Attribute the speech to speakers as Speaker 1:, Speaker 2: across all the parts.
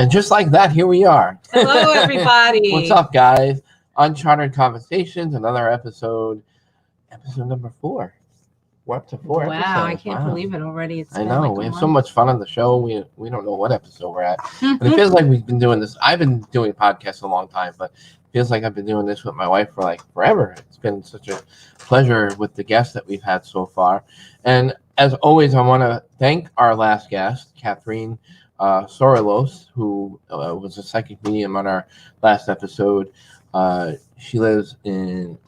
Speaker 1: And just like that, here we are.
Speaker 2: Hello, everybody.
Speaker 1: What's up, guys? Uncharted Conversations, another episode number 4. We're up to 4 episodes.
Speaker 2: Wow, I can't believe it already.
Speaker 1: I know. We have so much fun on the show. We don't know what episode we're at. And it feels like we've been doing this. I've been doing podcasts a long time, but it feels like I've been doing this with my wife for like forever. It's been such a pleasure with the guests that we've had so far. And as always, I want to thank our last guest, Catherine Sorilos, who was a psychic medium on our last episode. She lives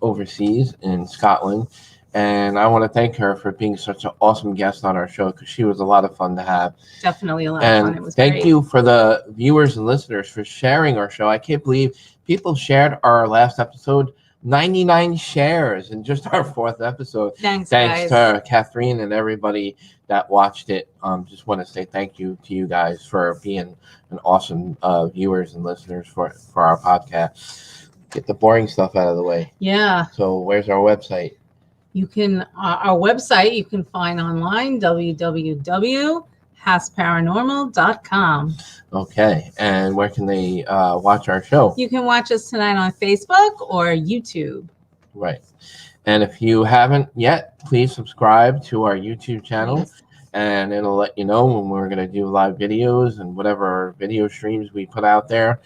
Speaker 1: overseas in Scotland. And I want to thank her for being such an awesome guest on our show because she was a lot of fun to have.
Speaker 2: Definitely a lot of fun. It was
Speaker 1: thank
Speaker 2: great.
Speaker 1: you for the viewers and listeners for sharing our show. I can't believe people shared our last episode. 99 shares in just our 4th episode.
Speaker 2: Thanks
Speaker 1: guys. To Catherine and everybody that watched it. Just want to say thank you to you guys for being an awesome viewers and listeners for our podcast. Get the boring stuff out of the way.
Speaker 2: Yeah.
Speaker 1: So where's our website?
Speaker 2: You can, our website you can find online, www.hasparanormal.com.
Speaker 1: Okay, and where can they watch our show?
Speaker 2: You can watch us tonight on Facebook or YouTube.
Speaker 1: Right. And if you haven't yet, please subscribe to our YouTube channel. Please. And it'll let you know when we're going to do live videos and whatever video streams we put out there.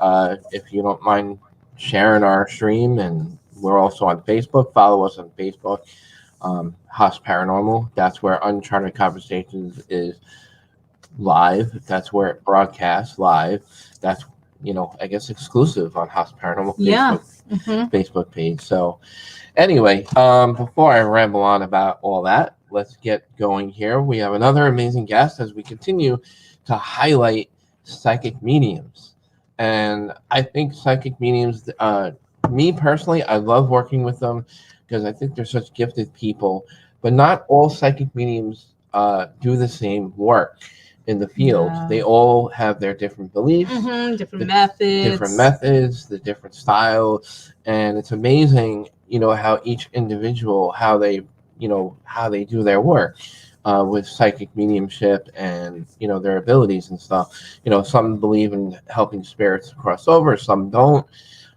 Speaker 1: If you don't mind sharing our stream, and we're also on Facebook. Follow us on Facebook, Haas Paranormal. That's where Uncharted Conversations is live. That's where it broadcasts live. That's, I guess exclusive on Haas Paranormal Facebook page. So anyway, before I ramble on about all that, let's get going here. We have another amazing guest as we continue to highlight psychic mediums. And I think psychic mediums, me personally, I love working with them because I think they're such gifted people. But not all psychic mediums do the same work in the field. Yeah. They all have their different beliefs,
Speaker 2: different methods,
Speaker 1: the different styles, and it's amazing, how each individual, how they do their work with psychic mediumship and their abilities and stuff. Some believe in helping spirits cross over, some don't.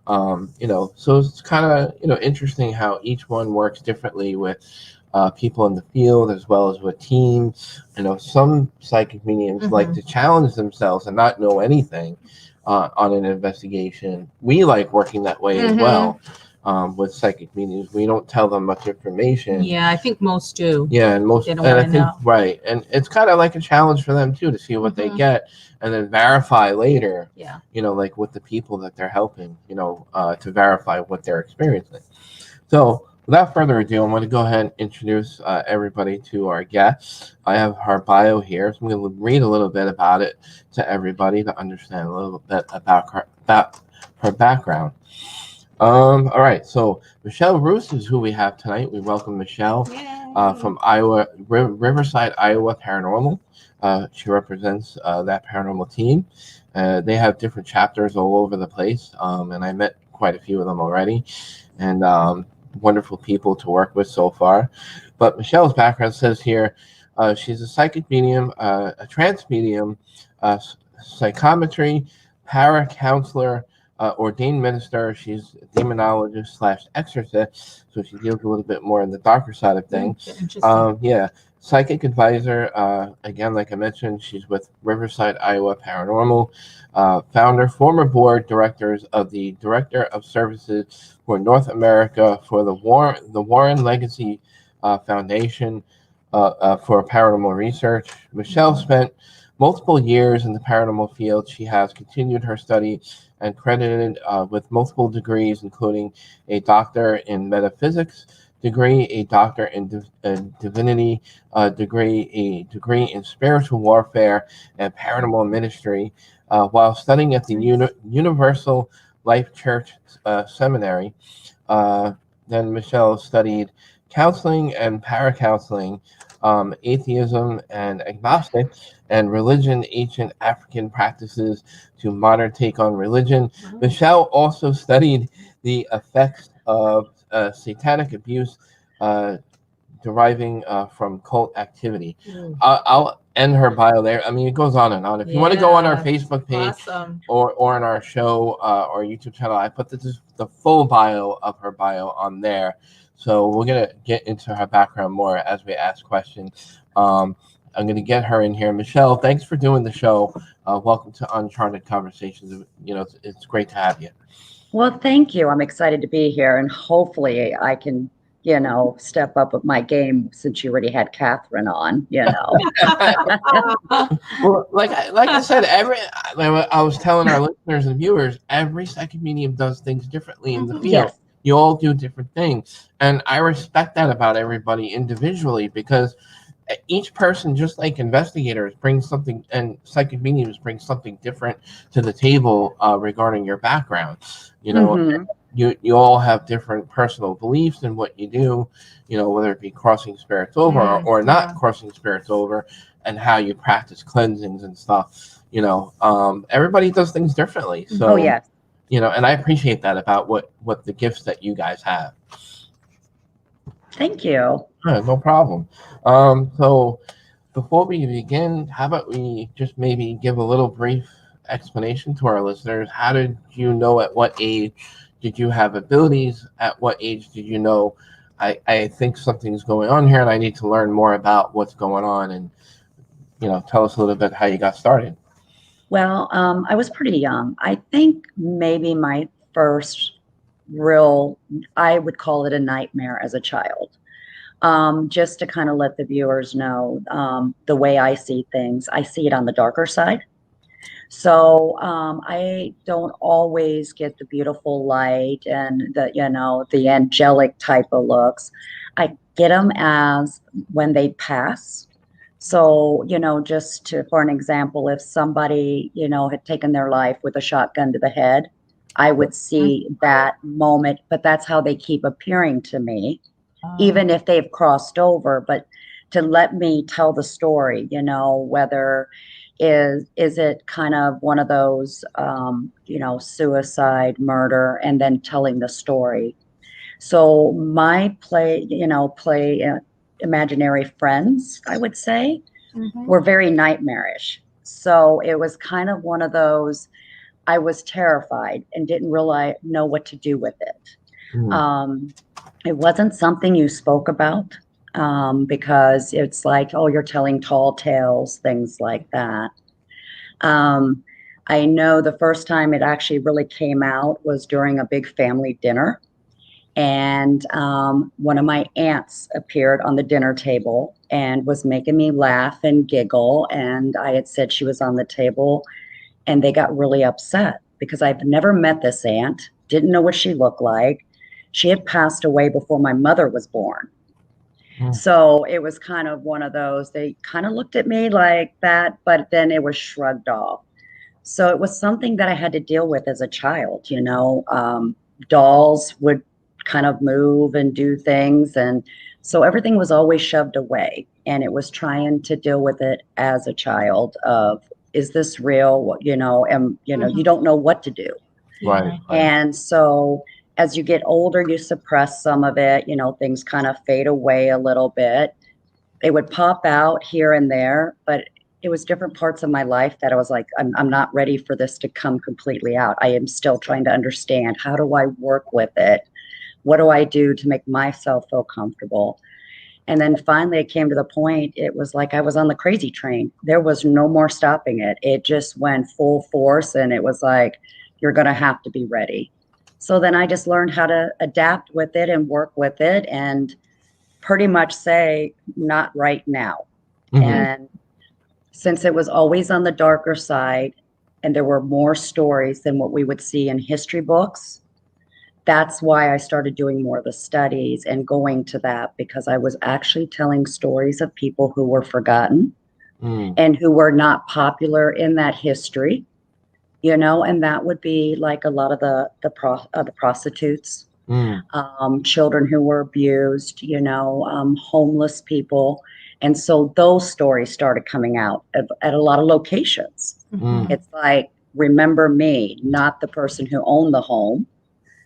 Speaker 1: So it's kind of interesting how each one works differently with people in the field as well as with teams. Some psychic mediums like to challenge themselves and not know anything on an investigation. We like working that way as well. With psychic mediums, we don't tell them much information.
Speaker 2: Yeah, I think most do.
Speaker 1: Yeah, and most,
Speaker 2: they don't want to know.
Speaker 1: Right, and it's kind of like a challenge for them too to see what they get, and then verify later.
Speaker 2: Yeah.
Speaker 1: Like with the people that they're helping, to verify what they're experiencing. So without further ado, I'm going to go ahead and introduce everybody to our guest. I have her bio here, so I'm going to read a little bit about it to everybody to understand a little bit about her background. All right, so Michelle Roos is who we have tonight. We welcome Michelle from Iowa, Riverside, Iowa Paranormal. She represents that paranormal team. They have different chapters all over the place, and I met quite a few of them already, and wonderful people to work with so far. But Michelle's background says here, she's a psychic medium, a trance medium, psychometry, para-counselor, ordained minister. She's a demonologist / exorcist, so she deals a little bit more in the darker side of things. Psychic advisor. Again, like I mentioned, she's with Riverside, Iowa Paranormal. Founder, former board directors of the Director of Services for North America for the Warren Legacy Foundation for Paranormal Research. Michelle spent multiple years in the paranormal field. She has continued her study and credited with multiple degrees, including a Doctor in Metaphysics Degree, a Doctor in Divinity Degree, a degree in Spiritual Warfare and Paranormal Ministry, while studying at the Universal Life Church Seminary. Then Michelle studied counseling and para-counseling, atheism and agnostics, and religion, ancient African practices to modern take on religion. Michelle also studied the effects of satanic abuse deriving from cult activity. I'll end her bio there. I mean, it goes on and on. If you want to go on our Facebook page or on our show or YouTube channel, I put the full bio of her bio on there. So we're going to get into her background more as we ask questions. I'm going to get her in here. Michelle, thanks for doing the show. Welcome to Uncharted Conversations. You know, it's great to have you.
Speaker 3: Well, thank you. I'm excited to be here, and hopefully I can, you know, step up with my game since you already had Catherine on, you know.
Speaker 1: Well, like I said, I was telling our listeners and viewers, every psychic medium does things differently in the field.
Speaker 3: Yes.
Speaker 1: You all do different things. And I respect that about everybody individually, because each person, just like investigators, brings something, and psychic mediums bring something different to the table regarding your background. You know, you all have different personal beliefs in what you do, you know, whether it be crossing spirits over or not crossing spirits over, and how you practice cleansings and stuff. You know, everybody does things differently. So,
Speaker 3: yes.
Speaker 1: You know, and I appreciate that about what the gifts that you guys have.
Speaker 3: Thank you.
Speaker 1: No problem. So before we begin, how about we just maybe give a little brief explanation to our listeners? How did you know, at what age did you have abilities? At what age did you know, I think something's going on here and I need to learn more about what's going on? And, you know, tell us a little bit how you got started.
Speaker 3: Well, I was pretty young. I think maybe my first real, I would call it a nightmare as a child. Just to kind of let the viewers know the way I see things, I see it on the darker side. So I don't always get the beautiful light and the, you know, the angelic type of looks. I get them as when they pass. So, you know, for an example, if somebody, you know, had taken their life with a shotgun to the head, I would see that moment, but that's how they keep appearing to me, even if they've crossed over. But to let me tell the story, you know, whether is it kind of one of those, you know, suicide, murder, and then telling the story. So my imaginary friends, I would say, were very nightmarish. So it was kind of one of those, I was terrified and didn't really know what to do with it. It wasn't something you spoke about because it's like, oh, you're telling tall tales, things like that. I know the first time it actually really came out was during a big family dinner. And one of my aunts appeared on the dinner table and was making me laugh and giggle. And I had said she was on the table, and they got really upset because I've never met this aunt, didn't know what she looked like. She had passed away before my mother was born. So it was kind of one of those, they kind of looked at me like that, but then it was shrugged off. So it was something that I had to deal with as a child, you know. Dolls would kind of move and do things. And so everything was always shoved away. And it was trying to deal with it as a child of, is this real? You know, and, you know, you don't know what to do.
Speaker 1: Right.
Speaker 3: And so as you get older, you suppress some of it, you know, things kind of fade away a little bit. They would pop out here and there, but it was different parts of my life that I was like, I'm not ready for this to come completely out. I am still trying to understand, how do I work with it? What do I do to make myself feel comfortable? And then finally it came to the point, it was like I was on the crazy train. There was no more stopping it. It just went full force, and it was like, you're going to have to be ready. So then I just learned how to adapt with it and work with it and pretty much say, not right now. And since it was always on the darker side and there were more stories than what we would see in history books, that's why I started doing more of the studies and going to that, because I was actually telling stories of people who were forgotten and who were not popular in that history, you know, and that would be like a lot of the prostitutes, children who were abused, you know, homeless people. And so those stories started coming out at a lot of locations. It's like, remember me, not the person who owned the home.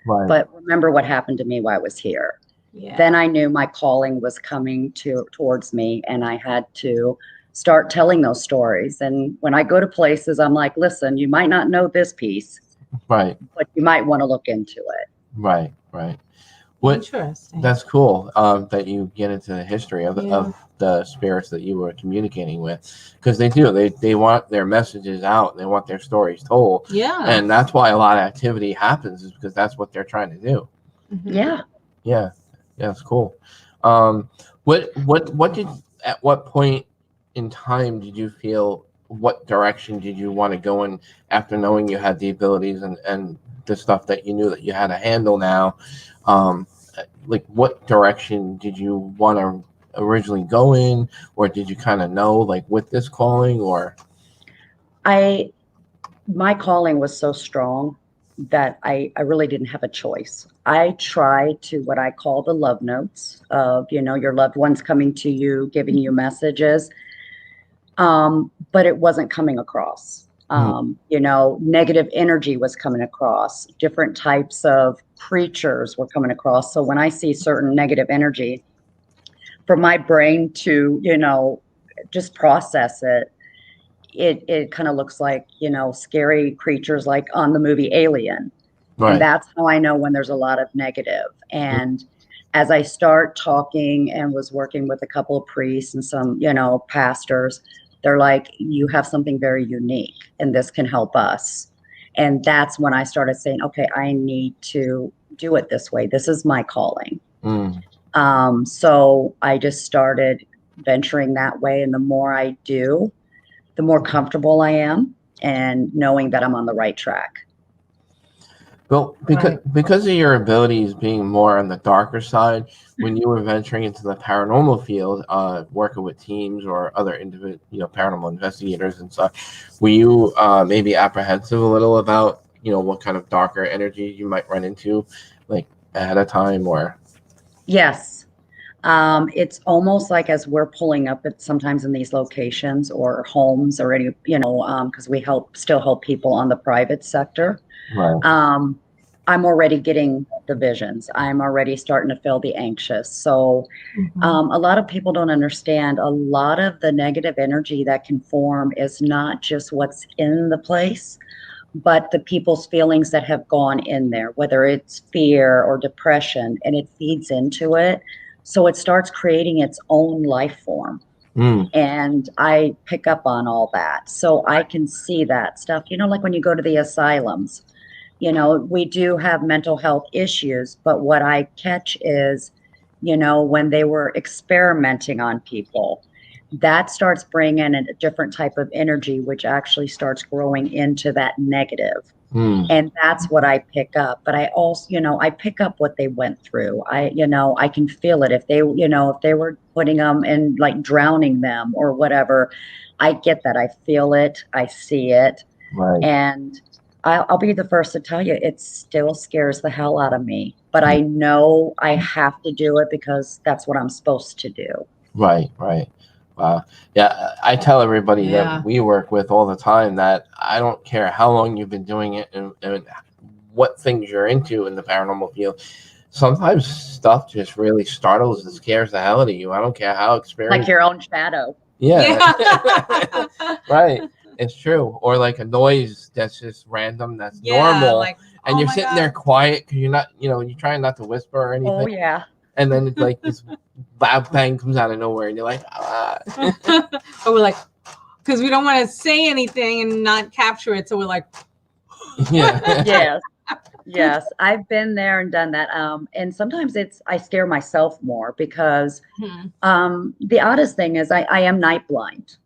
Speaker 3: Right. But remember what happened to me while I was here. Then I knew my calling was coming towards me, and I had to start telling those stories. And when I go to places, I'm like, listen, you might not know this piece,
Speaker 1: Right.
Speaker 3: but you might want to look into it.
Speaker 1: Right. Right. What?
Speaker 2: Interesting.
Speaker 1: That's cool. That you get into the history of
Speaker 2: Yeah.
Speaker 1: the spirits that you were communicating with, because they do. They want their messages out. They want their stories told.
Speaker 2: Yeah.
Speaker 1: And that's why a lot of activity happens, is because that's what they're trying to do.
Speaker 2: Mhm.
Speaker 3: Yeah.
Speaker 1: Yeah. Yeah. It's cool. What did, at what point in time did you feel, what direction did you want to go in after knowing you had the abilities and the stuff that you knew that you had a handle now? Like, what direction did you want to originally go in, or did you kind of know, like, with this calling, or?
Speaker 3: My calling was so strong that I really didn't have a choice. I tried to, what I call the love notes of, your loved ones coming to you, giving you messages. But it wasn't coming across. Negative energy was coming across. Different types of creatures were coming across. So when I see certain negative energy, for my brain to, just process it kind of looks like, scary creatures like on the movie Alien.
Speaker 1: Right.
Speaker 3: And that's how I know when there's a lot of negative. And as I start talking and was working with a couple of priests and some, pastors, they're like, you have something very unique and this can help us. And that's when I started saying, okay, I need to do it this way. This is my calling. So I just started venturing that way. And the more I do, the more comfortable I am and knowing that I'm on the right track.
Speaker 1: Well, because of your abilities being more on the darker side, when you were venturing into the paranormal field, working with teams or other paranormal investigators and such, were you maybe apprehensive a little about, what kind of darker energy you might run into, like, ahead of time, or?
Speaker 3: Yes. It's almost like as we're pulling up at sometimes in these locations or homes already, because we still help people on the private sector.
Speaker 1: Right.
Speaker 3: I'm already getting the visions. I'm already starting to feel the anxious. So a lot of people don't understand, a lot of the negative energy that can form is not just what's in the place, but the people's feelings that have gone in there, whether it's fear or depression, and it feeds into it. So it starts creating its own life form. And I pick up on all that. So I can see that stuff, like when you go to the asylums, we do have mental health issues, but what I catch is, when they were experimenting on people, that starts bringing in a different type of energy, which actually starts growing into that negative. And that's what I pick up. But I also, I pick up what they went through. I can feel it. If they were putting them in, like, drowning them or whatever, I get that. I feel it. I see it.
Speaker 1: Right.
Speaker 3: And I'll be the first to tell you, it still scares the hell out of me. But I know I have to do it because that's what I'm supposed to do.
Speaker 1: Right. Wow. Yeah, I tell everybody that we work with all the time that I don't care how long you've been doing it and what things you're into in the paranormal field. Sometimes stuff just really startles and scares the hell out of you. I don't care how experienced.
Speaker 3: Like your own shadow.
Speaker 1: Yeah. Right. It's true. Or like a noise that's just random, that's normal.
Speaker 2: Like,
Speaker 1: and you're sitting there quiet because you're not, you're trying not to whisper or anything.
Speaker 3: Oh, yeah.
Speaker 1: And then it's like this loud bang comes out of nowhere, and you're like, ah.
Speaker 2: Or we're like, because we don't want to say anything and not capture it, so we're like,
Speaker 1: yeah.
Speaker 3: Yes, I've been there and done that. And sometimes I scare myself more because the oddest thing is I am night blind.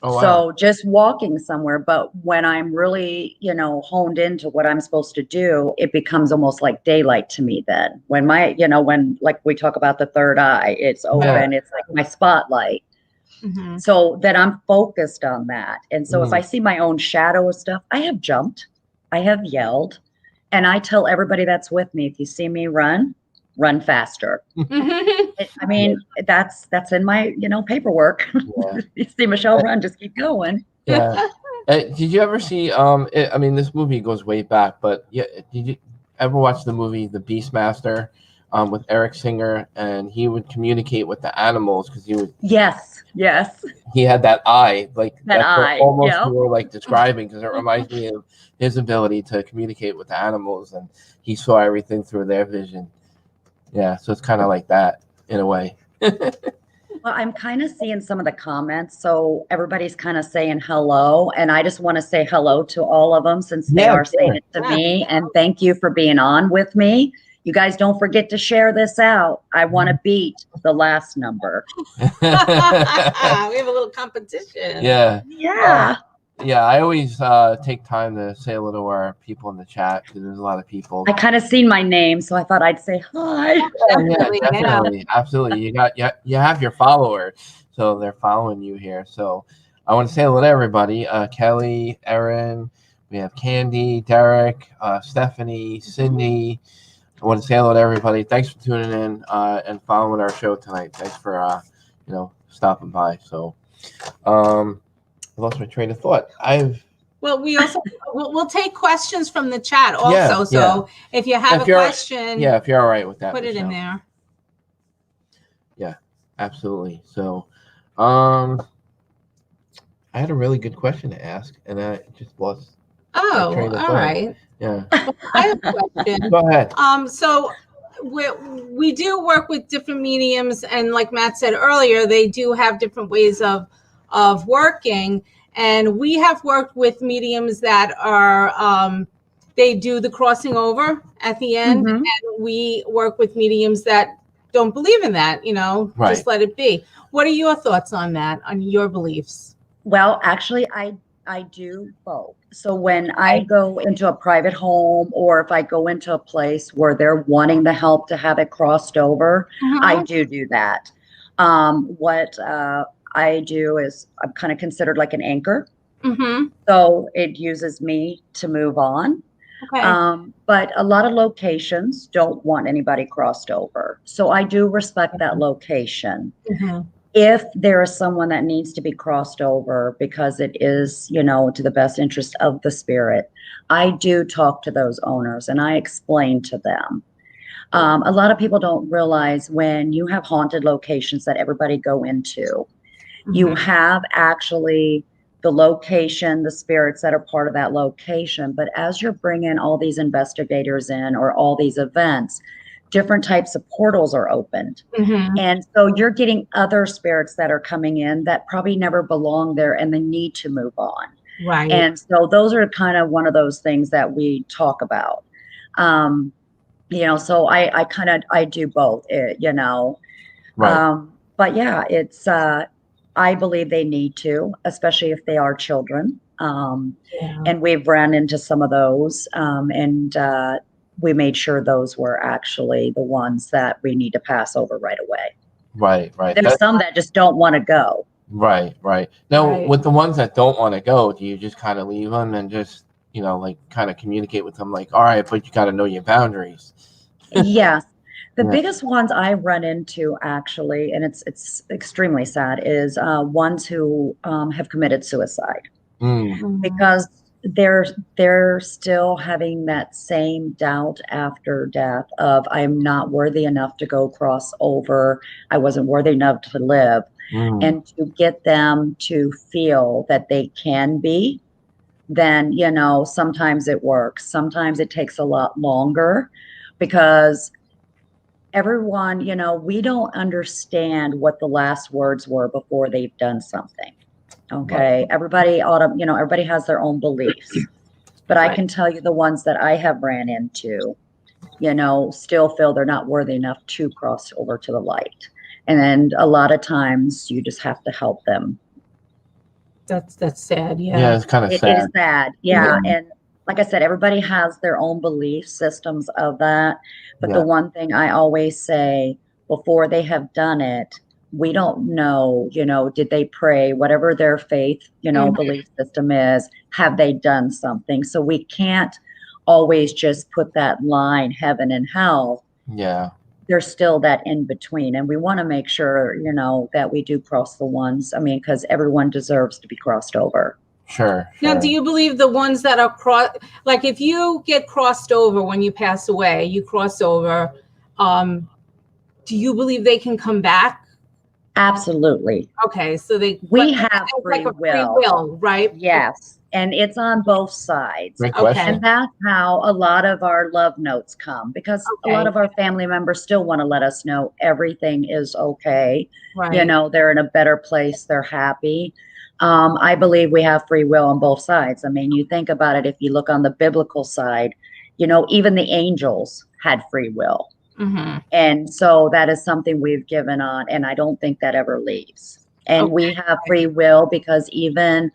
Speaker 1: Oh, wow.
Speaker 3: So just walking somewhere, but when I'm really, honed into what I'm supposed to do, it becomes almost like daylight to me then. When when like we talk about the third eye, it's open, it's like my spotlight. So that I'm focused on that. And so if I see my own shadow of stuff, I have jumped, I have yelled, and I tell everybody that's with me, if you see me run faster. That's in my, paperwork.
Speaker 1: Yeah.
Speaker 3: You see Michelle run, just keep going.
Speaker 1: Yeah. Did you ever see, this movie goes way back, but did you ever watch the movie The Beastmaster with Eric Singer, and he would communicate with the animals because
Speaker 3: Yes.
Speaker 1: he had that eye, like
Speaker 3: That
Speaker 1: that's what
Speaker 3: eye,
Speaker 1: almost
Speaker 3: yep.
Speaker 1: you were like describing, because it reminds me of his ability to communicate with the animals, and he saw everything through their vision. Yeah, so it's kind of like that in a way.
Speaker 3: Well, I'm kind of seeing some of the comments. So everybody's kind of saying hello. And I just want to say hello to all of them since they are saying it to me. And thank you for being on with me. You guys don't forget to share this out. I want to beat the last number.
Speaker 2: We have a little competition.
Speaker 1: Yeah.
Speaker 3: Yeah.
Speaker 1: Yeah, I always take time to say hello to our people in the chat because there's a lot of people.
Speaker 3: I kind of seen my name, so I thought I'd say hi.
Speaker 1: Definitely. Absolutely. You have your followers, so they're following you here. So I want to say hello to everybody. Kelly, Erin, we have Candy, Derek, Stephanie, Cindy. I want to say hello to everybody. Thanks for tuning in and following our show tonight. Thanks for stopping by. So I lost my train of thought.
Speaker 2: Well, we also we'll take questions from the chat also. So if you have a question,
Speaker 1: if you're all right with that,
Speaker 2: put it in there.
Speaker 1: Yeah, absolutely. So, I had a really good question to ask, and I just lost.
Speaker 2: Oh, all right.
Speaker 1: Yeah.
Speaker 2: I have a question.
Speaker 1: Go ahead.
Speaker 2: So we do work with different mediums, and like Matt said earlier, they do have different ways of working. And we have worked with mediums that are, they do the crossing over at the end.
Speaker 3: Mhm.
Speaker 2: And we work with mediums that don't believe in that,
Speaker 1: Right.
Speaker 2: Just let it be. What are your thoughts on that, on your beliefs?
Speaker 3: Well, actually, I do both. So when I go into a private home, or if I go into a place where they're wanting the help to have it crossed over, I do that. What I do is I'm kind of considered like an anchor.
Speaker 2: Mm-hmm.
Speaker 3: So it uses me to move on.
Speaker 2: Okay.
Speaker 3: But a lot of locations don't want anybody crossed over. So I do respect that location.
Speaker 2: Mm-hmm.
Speaker 3: If there is someone that needs to be crossed over because it is, to the best interest of the spirit, I do talk to those owners and I explain to them. A lot of people don't realize when you have haunted locations that everybody go into, you have actually the location, the spirits that are part of that location. But as you're bringing all these investigators in or all these events, different types of portals are opened.
Speaker 2: Mm-hmm.
Speaker 3: And so you're getting other spirits that are coming in that probably never belong there and they need to move on.
Speaker 2: Right.
Speaker 3: And so those are kind of one of those things that we talk about. So I do both,
Speaker 1: Right.
Speaker 3: But yeah, it's, I believe they need to, especially if they are children. And we've run into some of those, and we made sure those were actually the ones that we need to pass over right away.
Speaker 1: Right.
Speaker 3: There's some that just don't want to go.
Speaker 1: Right. Now, with the ones that don't want to go, do you just kind of leave them and just, kind of communicate with them like, all right, but you got to know your boundaries?
Speaker 3: Yes. The biggest ones I run into actually, and it's extremely sad, is ones who have committed suicide. Because they're still having that same doubt after death of I'm not worthy enough to go cross over. I wasn't worthy enough to live. And to get them to feel that they can be, then, sometimes it works. Sometimes it takes a lot longer because everyone, we don't understand what the last words were before they've done something. Okay. Everybody everybody has their own beliefs, but I can tell you the ones that I have ran into, still feel they're not worthy enough to cross over to the light. And then a lot of times you just have to help them.
Speaker 2: That's sad. Yeah.
Speaker 1: Yeah, it's kind of sad.
Speaker 3: It is sad. Yeah. And like I said, everybody has their own belief systems of that. But the one thing I always say before they have done it, we don't know, did they pray, whatever their faith, belief system is, have they done something? So we can't always just put that line, heaven and hell.
Speaker 1: Yeah.
Speaker 3: There's still that in between. And we want to make sure, that we do cross the ones. I mean, because everyone deserves to be crossed over.
Speaker 1: Sure.
Speaker 2: Now, do you believe the ones that are like if you get crossed over when you pass away, you cross over, do you believe they can come back?
Speaker 3: Absolutely.
Speaker 2: Okay, so
Speaker 3: We have free
Speaker 2: free
Speaker 3: will.
Speaker 2: will, right?
Speaker 3: Yes, and it's on both sides.
Speaker 1: Great
Speaker 2: Okay.
Speaker 1: question.
Speaker 3: And that's how a lot of our love notes come, because a lot
Speaker 2: Okay.
Speaker 3: of our family members still want to let us know everything is okay.
Speaker 2: Right.
Speaker 3: You know, they're in a better place, they're happy. I believe we have free will on both sides. I mean, you think about it, if you look on the biblical side, you know, even the angels had free will.
Speaker 2: Mm-hmm.
Speaker 3: And so that is something we've given on, and I don't think that ever leaves. And we have free will, because even,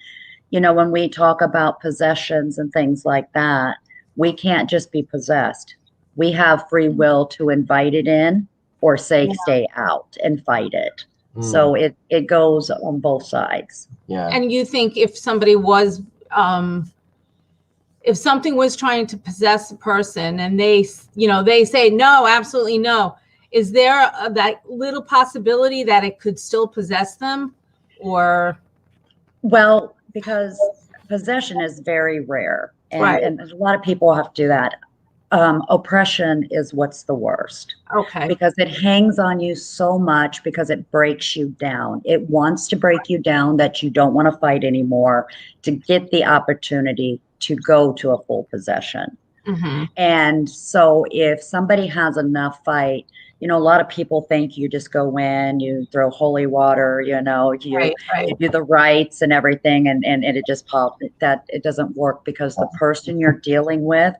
Speaker 3: you know, when we talk about possessions and things like that, we can't just be possessed. We have free will to invite it in or say stay out and fight it. So it goes on both sides.
Speaker 1: Yeah.
Speaker 2: And you think if somebody was if something was trying to possess a person and they, you know, they say no, absolutely no, is there that little possibility that it could still possess them? Or
Speaker 3: well, because possession is very rare, and,
Speaker 2: right.
Speaker 3: and a lot of people have to do that. Oppression is what's the worst.
Speaker 2: Okay.
Speaker 3: Because it hangs on you so much, because it breaks you down. It wants to break you down that you don't want to fight anymore, to get the opportunity to go to a full possession.
Speaker 2: Mm-hmm.
Speaker 3: And so if somebody has enough fight, you know, a lot of people think you just go in, you throw holy water, you know, you do the rites and everything, and it just pops. That it doesn't work, because the person you're dealing with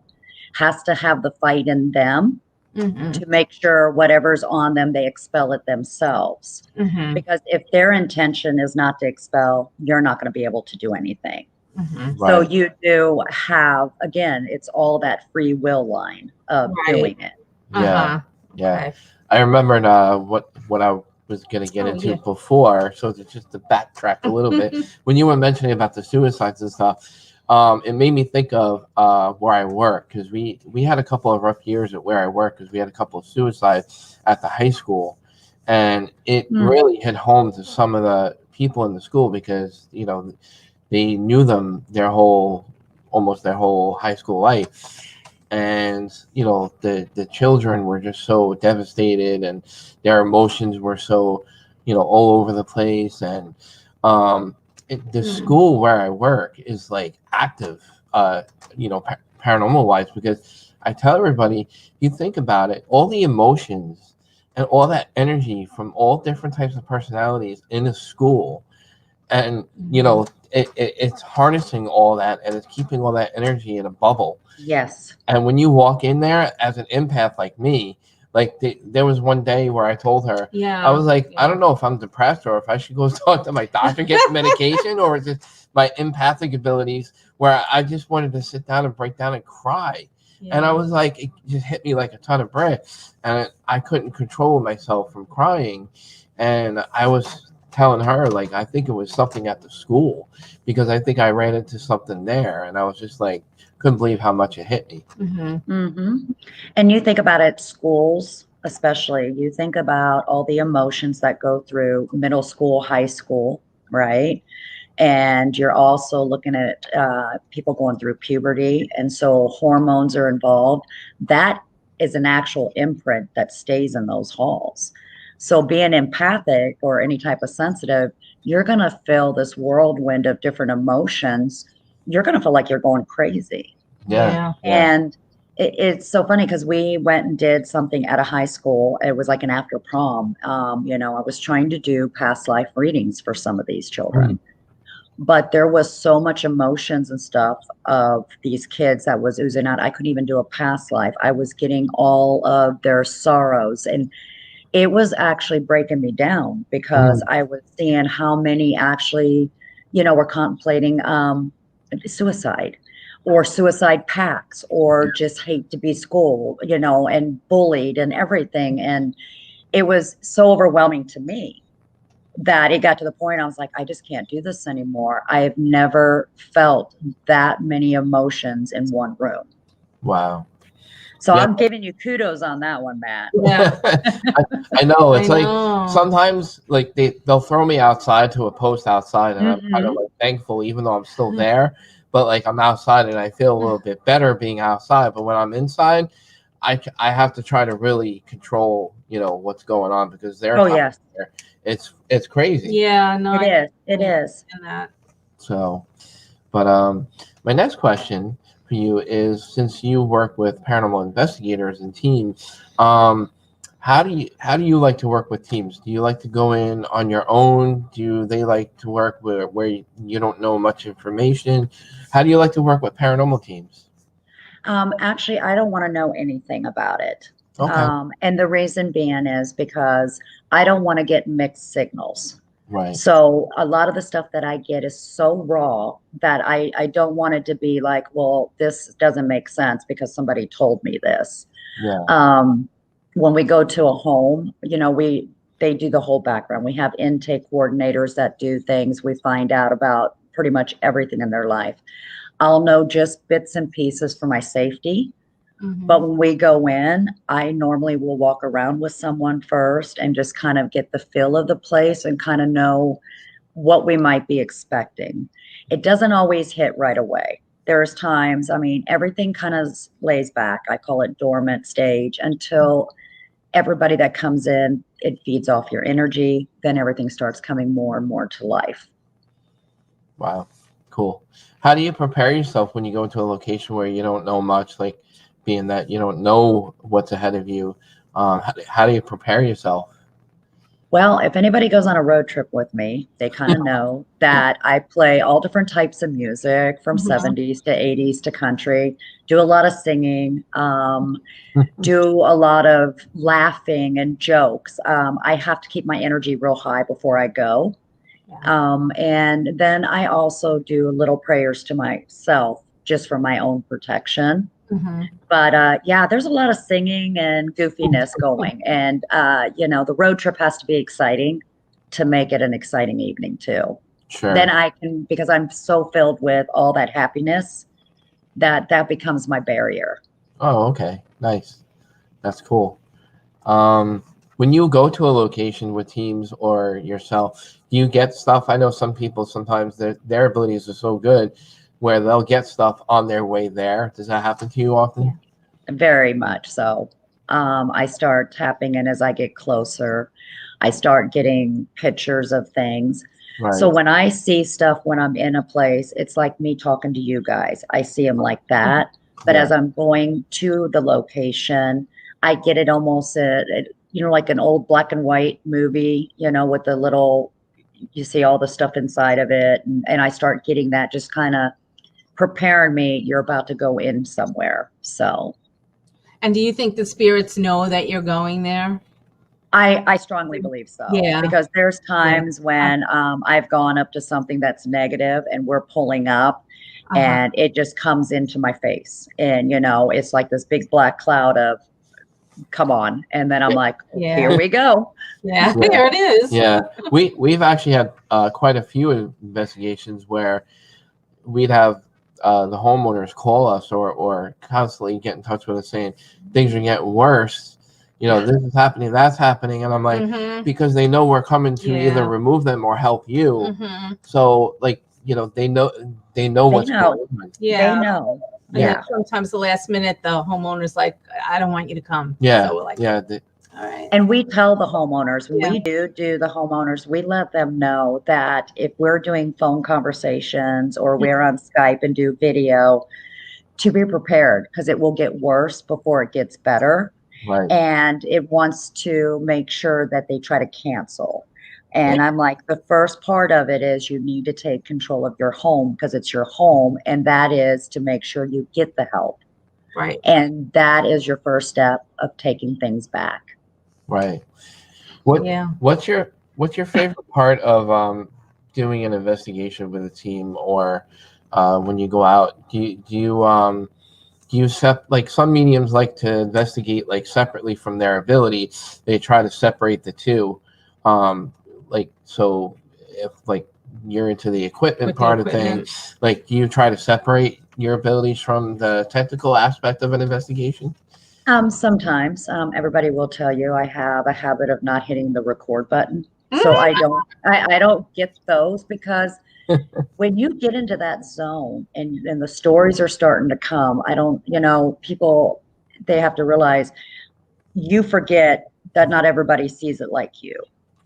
Speaker 3: has to have the fight in them to make sure whatever's on them, they expel it themselves. Because if their intention is not to expel, you're not going to be able to do anything. So you do have, again, it's all that free will line of doing it.
Speaker 1: Yeah. Yeah. I remembered what I was going to get into before. So just to backtrack a little bit, when you were mentioning about the suicides and stuff, it made me think of where I work, because we had a couple of rough years at where I work, because we had a couple of suicides at the high school, and it really hit home to some of the people in the school, because, you know, they knew them almost their whole high school life. And, you know, the children were just so devastated, and their emotions were so, you know, all over the place. And the school where I work is like active, you know, paranormal wise, because I tell everybody, you think about it, all the emotions and all that energy from all different types of personalities in a school, and, you know, it's harnessing all that, and it's keeping all that energy in a bubble.
Speaker 3: Yes.
Speaker 1: And when you walk in there as an empath like me, like there was one day where I told her, I was like, I don't know if I'm depressed or if I should go talk to my doctor, get medication, or is it my empathic abilities, where I just wanted to sit down and break down and cry. And I was like, it just hit me like a ton of bricks, and I couldn't control myself from crying. And I was telling her, like, I think it was something at the school, because I think I ran into something there, and I was just like, couldn't believe how much it hit me.
Speaker 3: And you think about it, schools especially, you think about all the emotions that go through middle school, high school, right? And you're also looking at people going through puberty, and so hormones are involved. That is an actual imprint that stays in those halls. So being empathic or any type of sensitive, you're going to feel this whirlwind of different emotions. You're going to feel like you're going crazy. And it's so funny, because we went and did something at a high school. It was like an after prom. You know, I was trying to do past life readings for some of these children. But there was so much emotions and stuff of these kids that was oozing out. I couldn't even do a past life. I was getting all of their sorrows, and it was actually breaking me down, because I was seeing how many actually, you know, were contemplating suicide, or suicide pacts, or just hate to be schooled, you know, and bullied and everything. And it was so overwhelming to me that it got to the point I was like, I just can't do this anymore. I have never felt that many emotions in one room.
Speaker 1: Wow.
Speaker 3: So I'm giving you kudos on that one, Matt.
Speaker 1: I know. It's like sometimes, like, they'll throw me outside to a post outside, and I'm kind of like thankful, even though I'm still there. But like, I'm outside and I feel a little bit better being outside. But when I'm inside, I have to try to really control, what's going on because they're
Speaker 3: Oh, yes.
Speaker 1: there. It's crazy.
Speaker 2: Yeah, no,
Speaker 3: It is.
Speaker 2: That.
Speaker 1: So, but my next question for you is, since you work with paranormal investigators and teams, how do you like to work with teams? Do you like to go in on your own? Do they like to work where you don't know much information? How do you like to work with paranormal teams?
Speaker 3: Actually, I don't want to know anything about it.
Speaker 1: Okay.
Speaker 3: And the reason being is because I don't want to get mixed signals.
Speaker 1: Right.
Speaker 3: So a lot of the stuff that I get is so raw that I don't want it to be like, well, this doesn't make sense because somebody told me this.
Speaker 1: Yeah.
Speaker 3: When we go to a home, they do the whole background. We have intake coordinators that do things. We find out about pretty much everything in their life. I'll know just bits and pieces for my safety.
Speaker 2: Mm-hmm.
Speaker 3: But when we go in, I normally will walk around with someone first and just kind of get the feel of the place and kind of know what we might be expecting. It doesn't always hit right away. There's times, everything kind of lays back. I call it dormant stage until everybody that comes in, it feeds off your energy. Then everything starts coming more and more to life.
Speaker 1: Wow. Cool. How do you prepare yourself when you go into a location where you don't know much, like being that you don't know what's ahead of you? How do you prepare yourself?
Speaker 3: Well, if anybody goes on a road trip with me, they kind of know that I play all different types of music from 70s to 80s to country, do a lot of singing, do a lot of laughing and jokes. I have to keep my energy real high before I go. And then I also do little prayers to myself just for my own protection.
Speaker 2: Mm-hmm.
Speaker 3: But there's a lot of singing and goofiness going. And, the road trip has to be exciting to make it an exciting evening too.
Speaker 1: Sure.
Speaker 3: Then I can, because I'm so filled with all that happiness, that becomes my barrier.
Speaker 1: Oh, okay. Nice. That's cool. When you go to a location with teams or yourself, do you get stuff? I know some people, sometimes their abilities are so good where they'll get stuff on their way there. Does that happen to you often?
Speaker 3: Very much so. I start tapping in as I get closer. I start getting pictures of things.
Speaker 1: Right.
Speaker 3: So when I see stuff when I'm in a place, it's like me talking to you guys. I see them like that. But as I'm going to the location, I get it almost like an old black and white movie, with the little, you see all the stuff inside of it. And I start getting that, just kind of preparing me, you're about to go in somewhere. So.
Speaker 2: And do you think the spirits know that you're going there?
Speaker 3: I strongly believe so.
Speaker 2: Yeah.
Speaker 3: Because there's times when I've gone up to something that's negative and we're pulling up and it just comes into my face. And, it's like this big black cloud of, come on. And then I'm like, here we go.
Speaker 2: Yeah, there it is.
Speaker 1: Yeah. We've actually had quite a few investigations where we'd have the homeowners call us or constantly get in touch with us saying things are getting worse. This is happening, that's happening. And I'm like, because they know we're coming to either remove them or help you. So they know what's going on.
Speaker 2: Yeah.
Speaker 3: They know.
Speaker 2: Yeah. Sometimes the last minute, the homeowner's like, I don't want you to come.
Speaker 1: Yeah.
Speaker 2: So we're like,
Speaker 1: yeah.
Speaker 2: All right.
Speaker 3: And we tell the homeowners, we do the homeowners, we let them know that if we're doing phone conversations or we're on Skype and do video, to be prepared because it will get worse before it gets better.
Speaker 1: Right.
Speaker 3: And it wants to make sure that they try to cancel. And I'm like, the first part of it is you need to take control of your home because it's your home. And that is to make sure you get the help.
Speaker 2: Right.
Speaker 3: And that is your first step of taking things back.
Speaker 1: Right. What's your favorite part of doing an investigation with a team or when you go out? Do you like some mediums like to investigate like separately from their ability? They try to separate the two. So if like you're into the equipment part of things, like do you try to separate your abilities from the technical aspect of an investigation?
Speaker 3: Sometimes everybody will tell you I have a habit of not hitting the record button. So I don't get those because when you get into that zone and the stories are starting to come, people, they have to realize you forget that not everybody sees it like you.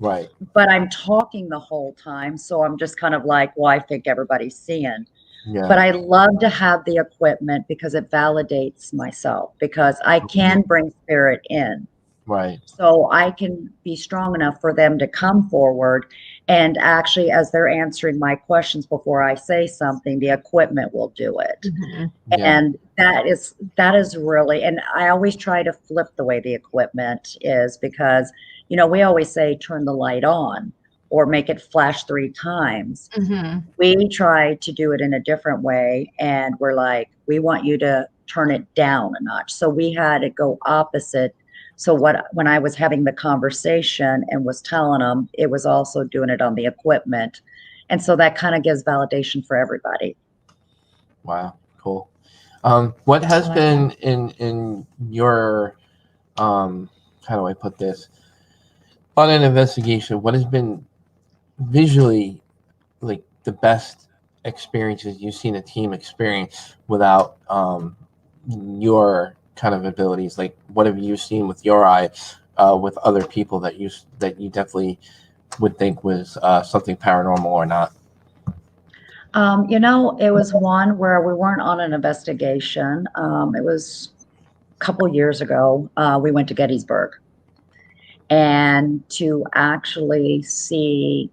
Speaker 1: Right.
Speaker 3: But I'm talking the whole time, so I'm just kind of like, well, I think everybody's seeing.
Speaker 1: Yeah.
Speaker 3: But I love to have the equipment because it validates myself, because I can bring spirit in.
Speaker 1: Right.
Speaker 3: So I can be strong enough for them to come forward, and actually, as they're answering my questions before I say something, the equipment will do it.
Speaker 1: Yeah.
Speaker 3: And that is really, and I always try to flip the way the equipment is, because, you know, we always say turn the light on or make it flash 3 times. We try to do it in a different way, and we're like, we want you to turn it down a notch. So we had it go opposite. So when I was having the conversation and was telling them, it was also doing it on the equipment. And so that kind of gives validation for everybody.
Speaker 1: Wow. Cool. What has been in your, how do I put this? On an investigation, what has been visually like the best experiences you've seen a team experience without your kind of abilities? Like, what have you seen with your eye with other people that you definitely would think was something paranormal or not?
Speaker 3: You know, it was one where we weren't on an investigation. It was a couple years ago. We went to Gettysburg, and to actually see,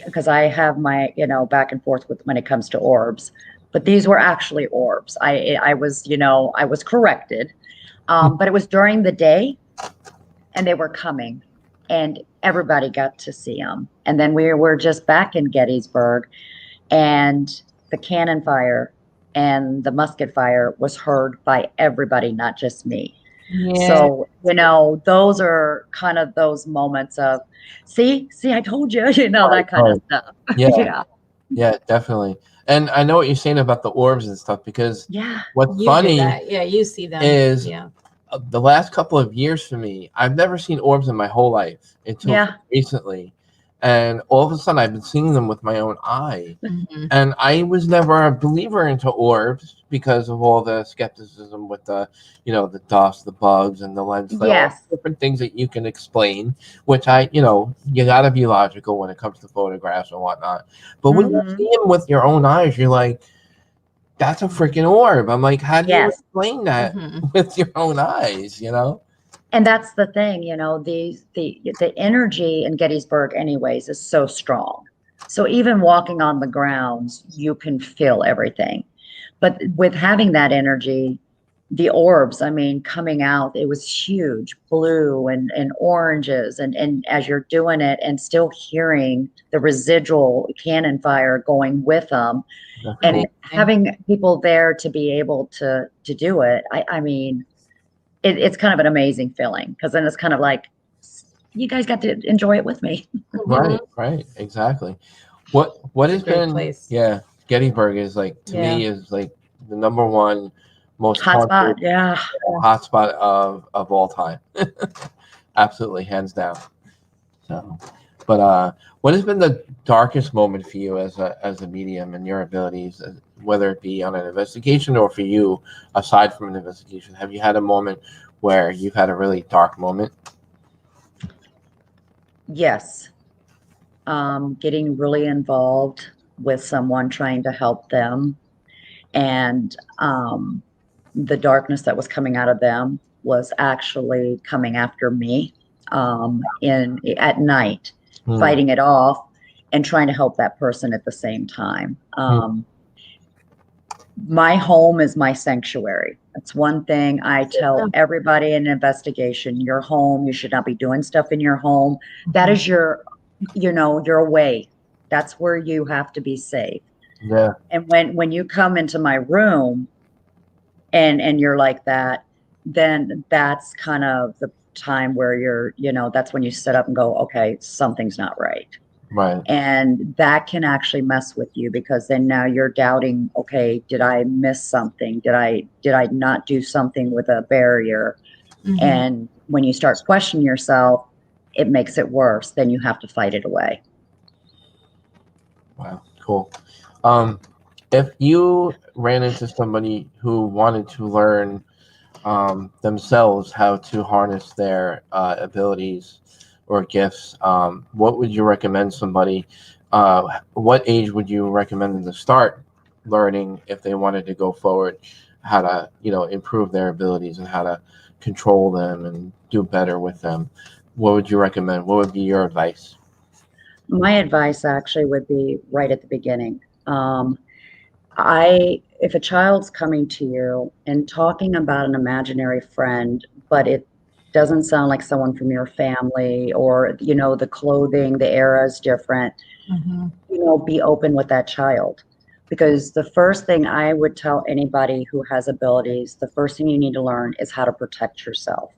Speaker 3: because I have my, you know, back and forth with when it comes to orbs, but these were actually orbs. I was, you know, I was corrected, but it was during the day, and they were coming, and everybody got to see them. And then we were just back in Gettysburg, and the cannon fire and the musket fire was heard by everybody, not just me.
Speaker 2: Yeah.
Speaker 3: So, you know, those are kind of those moments of, see, I told you, you know, that kind of stuff.
Speaker 1: Yeah. Yeah, definitely. And I know what you're saying about the orbs and stuff, because what's
Speaker 2: You
Speaker 1: funny
Speaker 2: did that. Yeah, you see them.
Speaker 1: is the last couple of years for me, I've never seen orbs in my whole life until recently. And all of a sudden, I've been seeing them with my own eye. And I was never a believer into orbs because of all the skepticism with the, you know, the dust, the bugs, and the lens flare, all different things that you can explain, which you know, you got to be logical when it comes to photographs and whatnot. But when you see them with your own eyes, you're like, that's a freaking orb. I'm like, how do you explain that with your own eyes, you know?
Speaker 3: And that's the thing, you know, the energy in Gettysburg anyways is so strong. So even walking on the grounds, you can feel everything. But with having that energy, the orbs, I mean, coming out, it was huge, blue and oranges. And as you're doing it and still hearing the residual cannon fire going with them, and having people there to be able to do it, I mean, it's kind of an amazing feeling, because then it's kind of like, you guys got to enjoy it with me.
Speaker 1: Right, exactly. What has been
Speaker 2: place.
Speaker 1: Gettysburg is like, to me, is like the #1 most
Speaker 3: hotspot,
Speaker 1: hotspot of all time. Absolutely, hands down. So, but what has been the darkest moment for you as a medium and your abilities, whether it be on an investigation or for you aside from an investigation? Have you had a moment where you've had a really dark moment?
Speaker 3: Yes. Getting really involved with someone, trying to help them, and the darkness that was coming out of them was actually coming after me at night, fighting it off and trying to help that person at the same time. My home is my sanctuary. That's one thing I tell everybody in an investigation. Your home, you should not be doing stuff in your home. That is your, you know, your way. That's where you have to be safe.
Speaker 1: Yeah.
Speaker 3: And when you come into my room and you're like that, then that's kind of the time where you're, you know, that's when you sit up and go, okay, something's not right.
Speaker 1: Right.
Speaker 3: And that can actually mess with you, because then now you're doubting, okay, did I miss something? Did I not do something with a barrier? And when you start questioning yourself, it makes it worse. Then you have to fight it away.
Speaker 1: Wow, cool. If you ran into somebody who wanted to learn themselves how to harness their abilities or gifts, what would you recommend somebody? What age would you recommend them to start learning if they wanted to go forward? How to improve their abilities and how to control them and do better with them? What would you recommend? What would be your advice?
Speaker 3: My advice actually would be right at the beginning. If a child's coming to you and talking about an imaginary friend, but it doesn't sound like someone from your family, or, the clothing, the era is different, be open with that child. Because the first thing I would tell anybody who has abilities, the first thing you need to learn is how to protect yourself.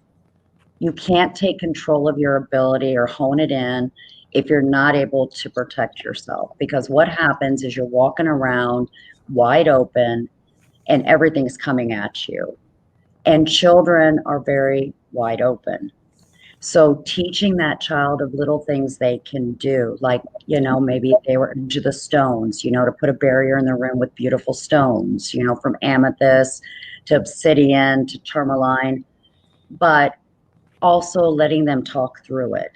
Speaker 3: You can't take control of your ability or hone it in if you're not able to protect yourself. Because what happens is you're walking around wide open and everything's coming at you. And children are very wide open. So teaching that child of little things they can do, like, maybe if they were into the stones, to put a barrier in the room with beautiful stones, from amethyst to obsidian to tourmaline, but also letting them talk through it.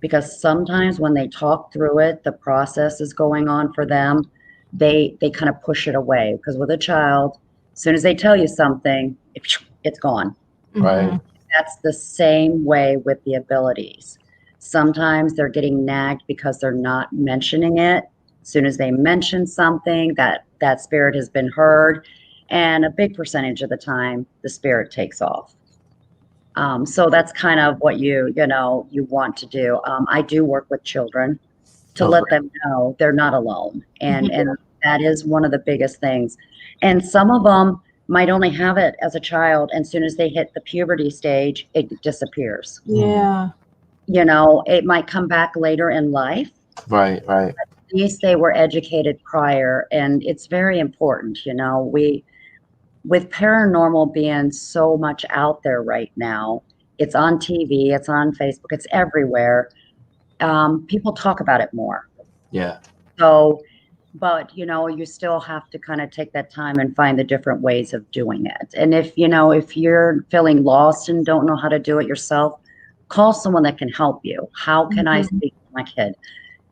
Speaker 3: Because sometimes when they talk through it, the process is going on for them, they kind of push it away. Because with a child, as soon as they tell you something, it's gone.
Speaker 1: Right.
Speaker 3: That's the same way with the abilities. Sometimes they're getting nagged because they're not mentioning it. As soon as they mention something, that spirit has been heard. And a big percentage of the time, the spirit takes off. So that's kind of what you want to do. I do work with children to let them know they're not alone. And that is one of the biggest things. And some of them might only have it as a child, and as soon as they hit the puberty stage, it disappears.
Speaker 2: Yeah.
Speaker 3: It might come back later in life.
Speaker 1: Right.
Speaker 3: At least they were educated prior, and it's very important. With paranormal being so much out there right now, it's on TV, it's on Facebook, it's everywhere. People talk about it more.
Speaker 1: Yeah.
Speaker 3: So, but you still have to kind of take that time and find the different ways of doing it. And if you're feeling lost and don't know how to do it yourself, call someone that can help you. How can I speak to my kid?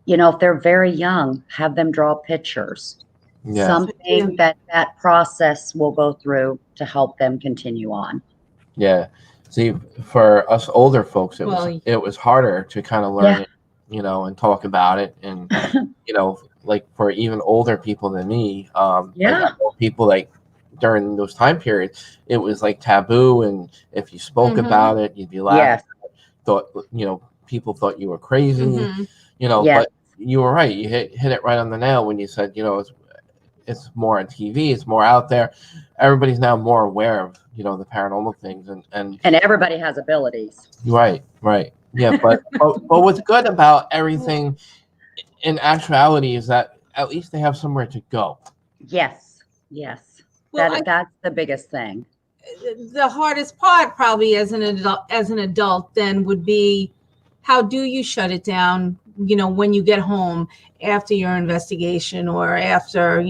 Speaker 3: If they're very young, have them draw pictures.
Speaker 1: Yeah.
Speaker 3: Something that process will go through to help them continue on.
Speaker 1: Yeah. See, for us older folks, it was harder to kind of learn it, and talk about it. And, like for even older people than me, like people like during those time periods, it was like taboo. And if you spoke about it, you'd be laughed at. People thought you were crazy, but you were right. You hit it right on the nail when you said, it's more on TV, it's more out there. Everybody's now more aware of, the paranormal things, and
Speaker 3: everybody has abilities.
Speaker 1: Right. Yeah, but what's good about everything in actuality is that at least they have somewhere to go.
Speaker 3: Yes. Well, that's the biggest thing.
Speaker 2: The hardest part probably as an adult then would be, how do you shut it down, when you get home after your investigation or after,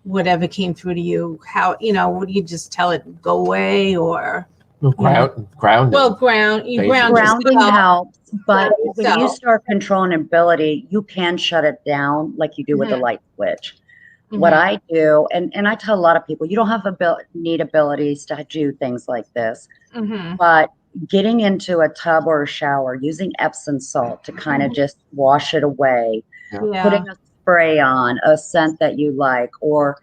Speaker 2: whatever came through to you? How, would you just tell it go away, or
Speaker 1: grounding?
Speaker 2: Well, grounding
Speaker 3: helps, but when you start controlling ability, you can shut it down like you do with the light switch. What I do, and I tell a lot of people, you don't have need abilities to do things like this, but getting into a tub or a shower, using Epsom salt to kind of just wash it away, putting a spray on, a scent that you like, or,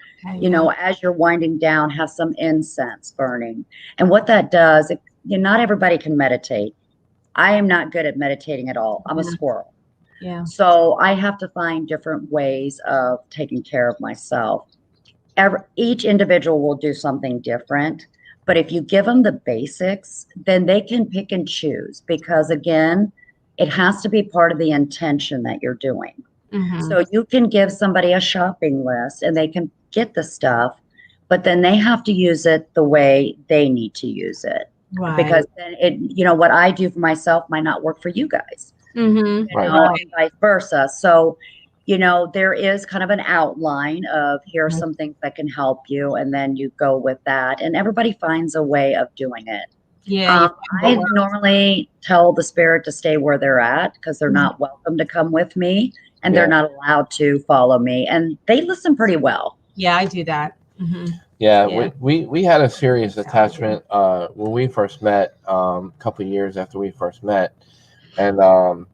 Speaker 3: as you're winding down, have some incense burning. And what that does, not everybody can meditate. I am not good at meditating at all. I'm a squirrel.
Speaker 2: Yeah.
Speaker 3: So I have to find different ways of taking care of myself. Each individual will do something different, but if you give them the basics, then they can pick and choose, because again, it has to be part of the intention that you're doing. So you can give somebody a shopping list and they can get the stuff, but then they have to use it the way they need to use it.
Speaker 2: Right.
Speaker 3: Because then what I do for myself might not work for you guys. And vice versa. So, there is kind of an outline of here are some things that can help you, and then you go with that, and everybody finds a way of doing it.
Speaker 2: Yeah.
Speaker 3: I normally tell the spirit to stay where they're at because they're not welcome to come with me, and they're not allowed to follow me, and they listen pretty well.
Speaker 2: Yeah, I do that.
Speaker 1: Yeah. We had a serious attachment when we first met, a couple of years after we first met, and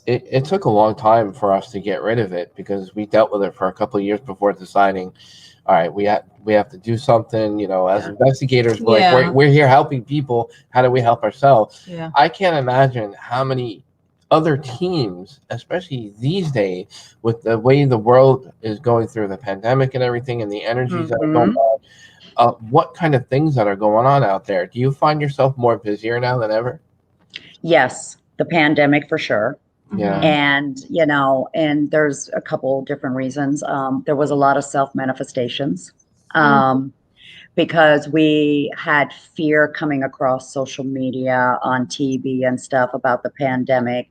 Speaker 1: it took a long time for us to get rid of it because we dealt with it for a couple of years before deciding, all right, we have to do something, as investigators, we're here helping people. How do we help ourselves?
Speaker 2: Yeah.
Speaker 1: I can't imagine how many other teams, especially these days, with the way the world is going through the pandemic and everything and the energies that are going on, what kind of things that are going on out there. Do you find yourself more busier now than ever?
Speaker 3: Yes, the pandemic for sure.
Speaker 1: Yeah.
Speaker 3: And, and there's a couple different reasons. There was a lot of self-manifestations because we had fear coming across social media, on TV and stuff about the pandemic.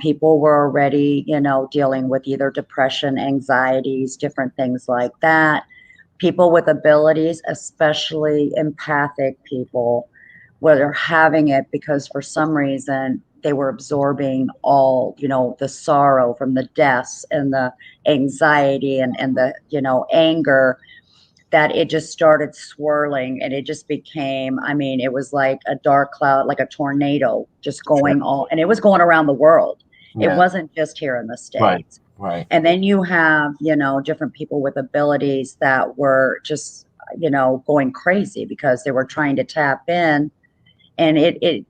Speaker 3: People were already, dealing with either depression, anxieties, different things like that. People with abilities, especially empathic people, were having it because for some reason they were absorbing all, the sorrow from the deaths and the anxiety and the, anger, that it just started swirling, and it just became, it was like a dark cloud, like a tornado just going all, and it was going around the world.
Speaker 1: Yeah.
Speaker 3: It wasn't just here in the States.
Speaker 1: Right.
Speaker 3: And then you have, different people with abilities that were just, going crazy because they were trying to tap in, and it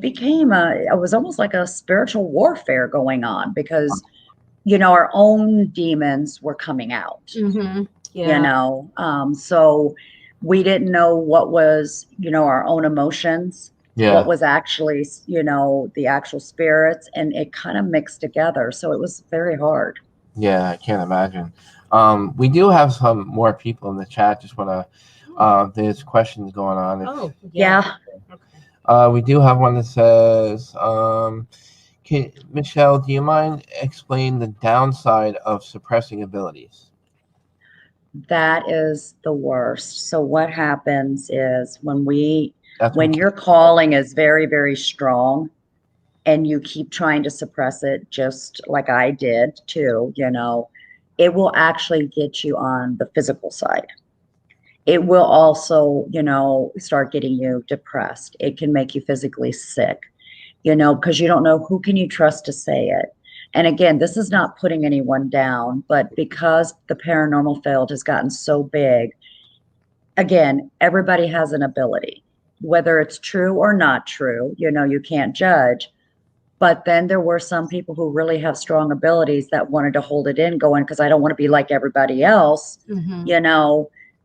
Speaker 3: became it was almost like a spiritual warfare going on because, our own demons were coming out, so we didn't know what was, our own emotions, what was actually, the actual spirits, and it kind of mixed together. So it was very hard.
Speaker 1: Yeah, I can't imagine. We do have some more people in the chat. Just want to, there's questions going on. We do have one that says, Michelle, do you mind explain the downside of suppressing abilities?
Speaker 3: That is the worst. So what happens is when your calling is very, very strong and you keep trying to suppress it, just like I did too, it will actually get you on the physical side. It will also, start getting you depressed. It can make you physically sick, because you don't know who can you trust to say it. And again, this is not putting anyone down, but because the paranormal field has gotten so big, again, everybody has an ability, whether it's true or not true, you can't judge. But then there were some people who really have strong abilities that wanted to hold it in going, because I don't want to be like everybody else,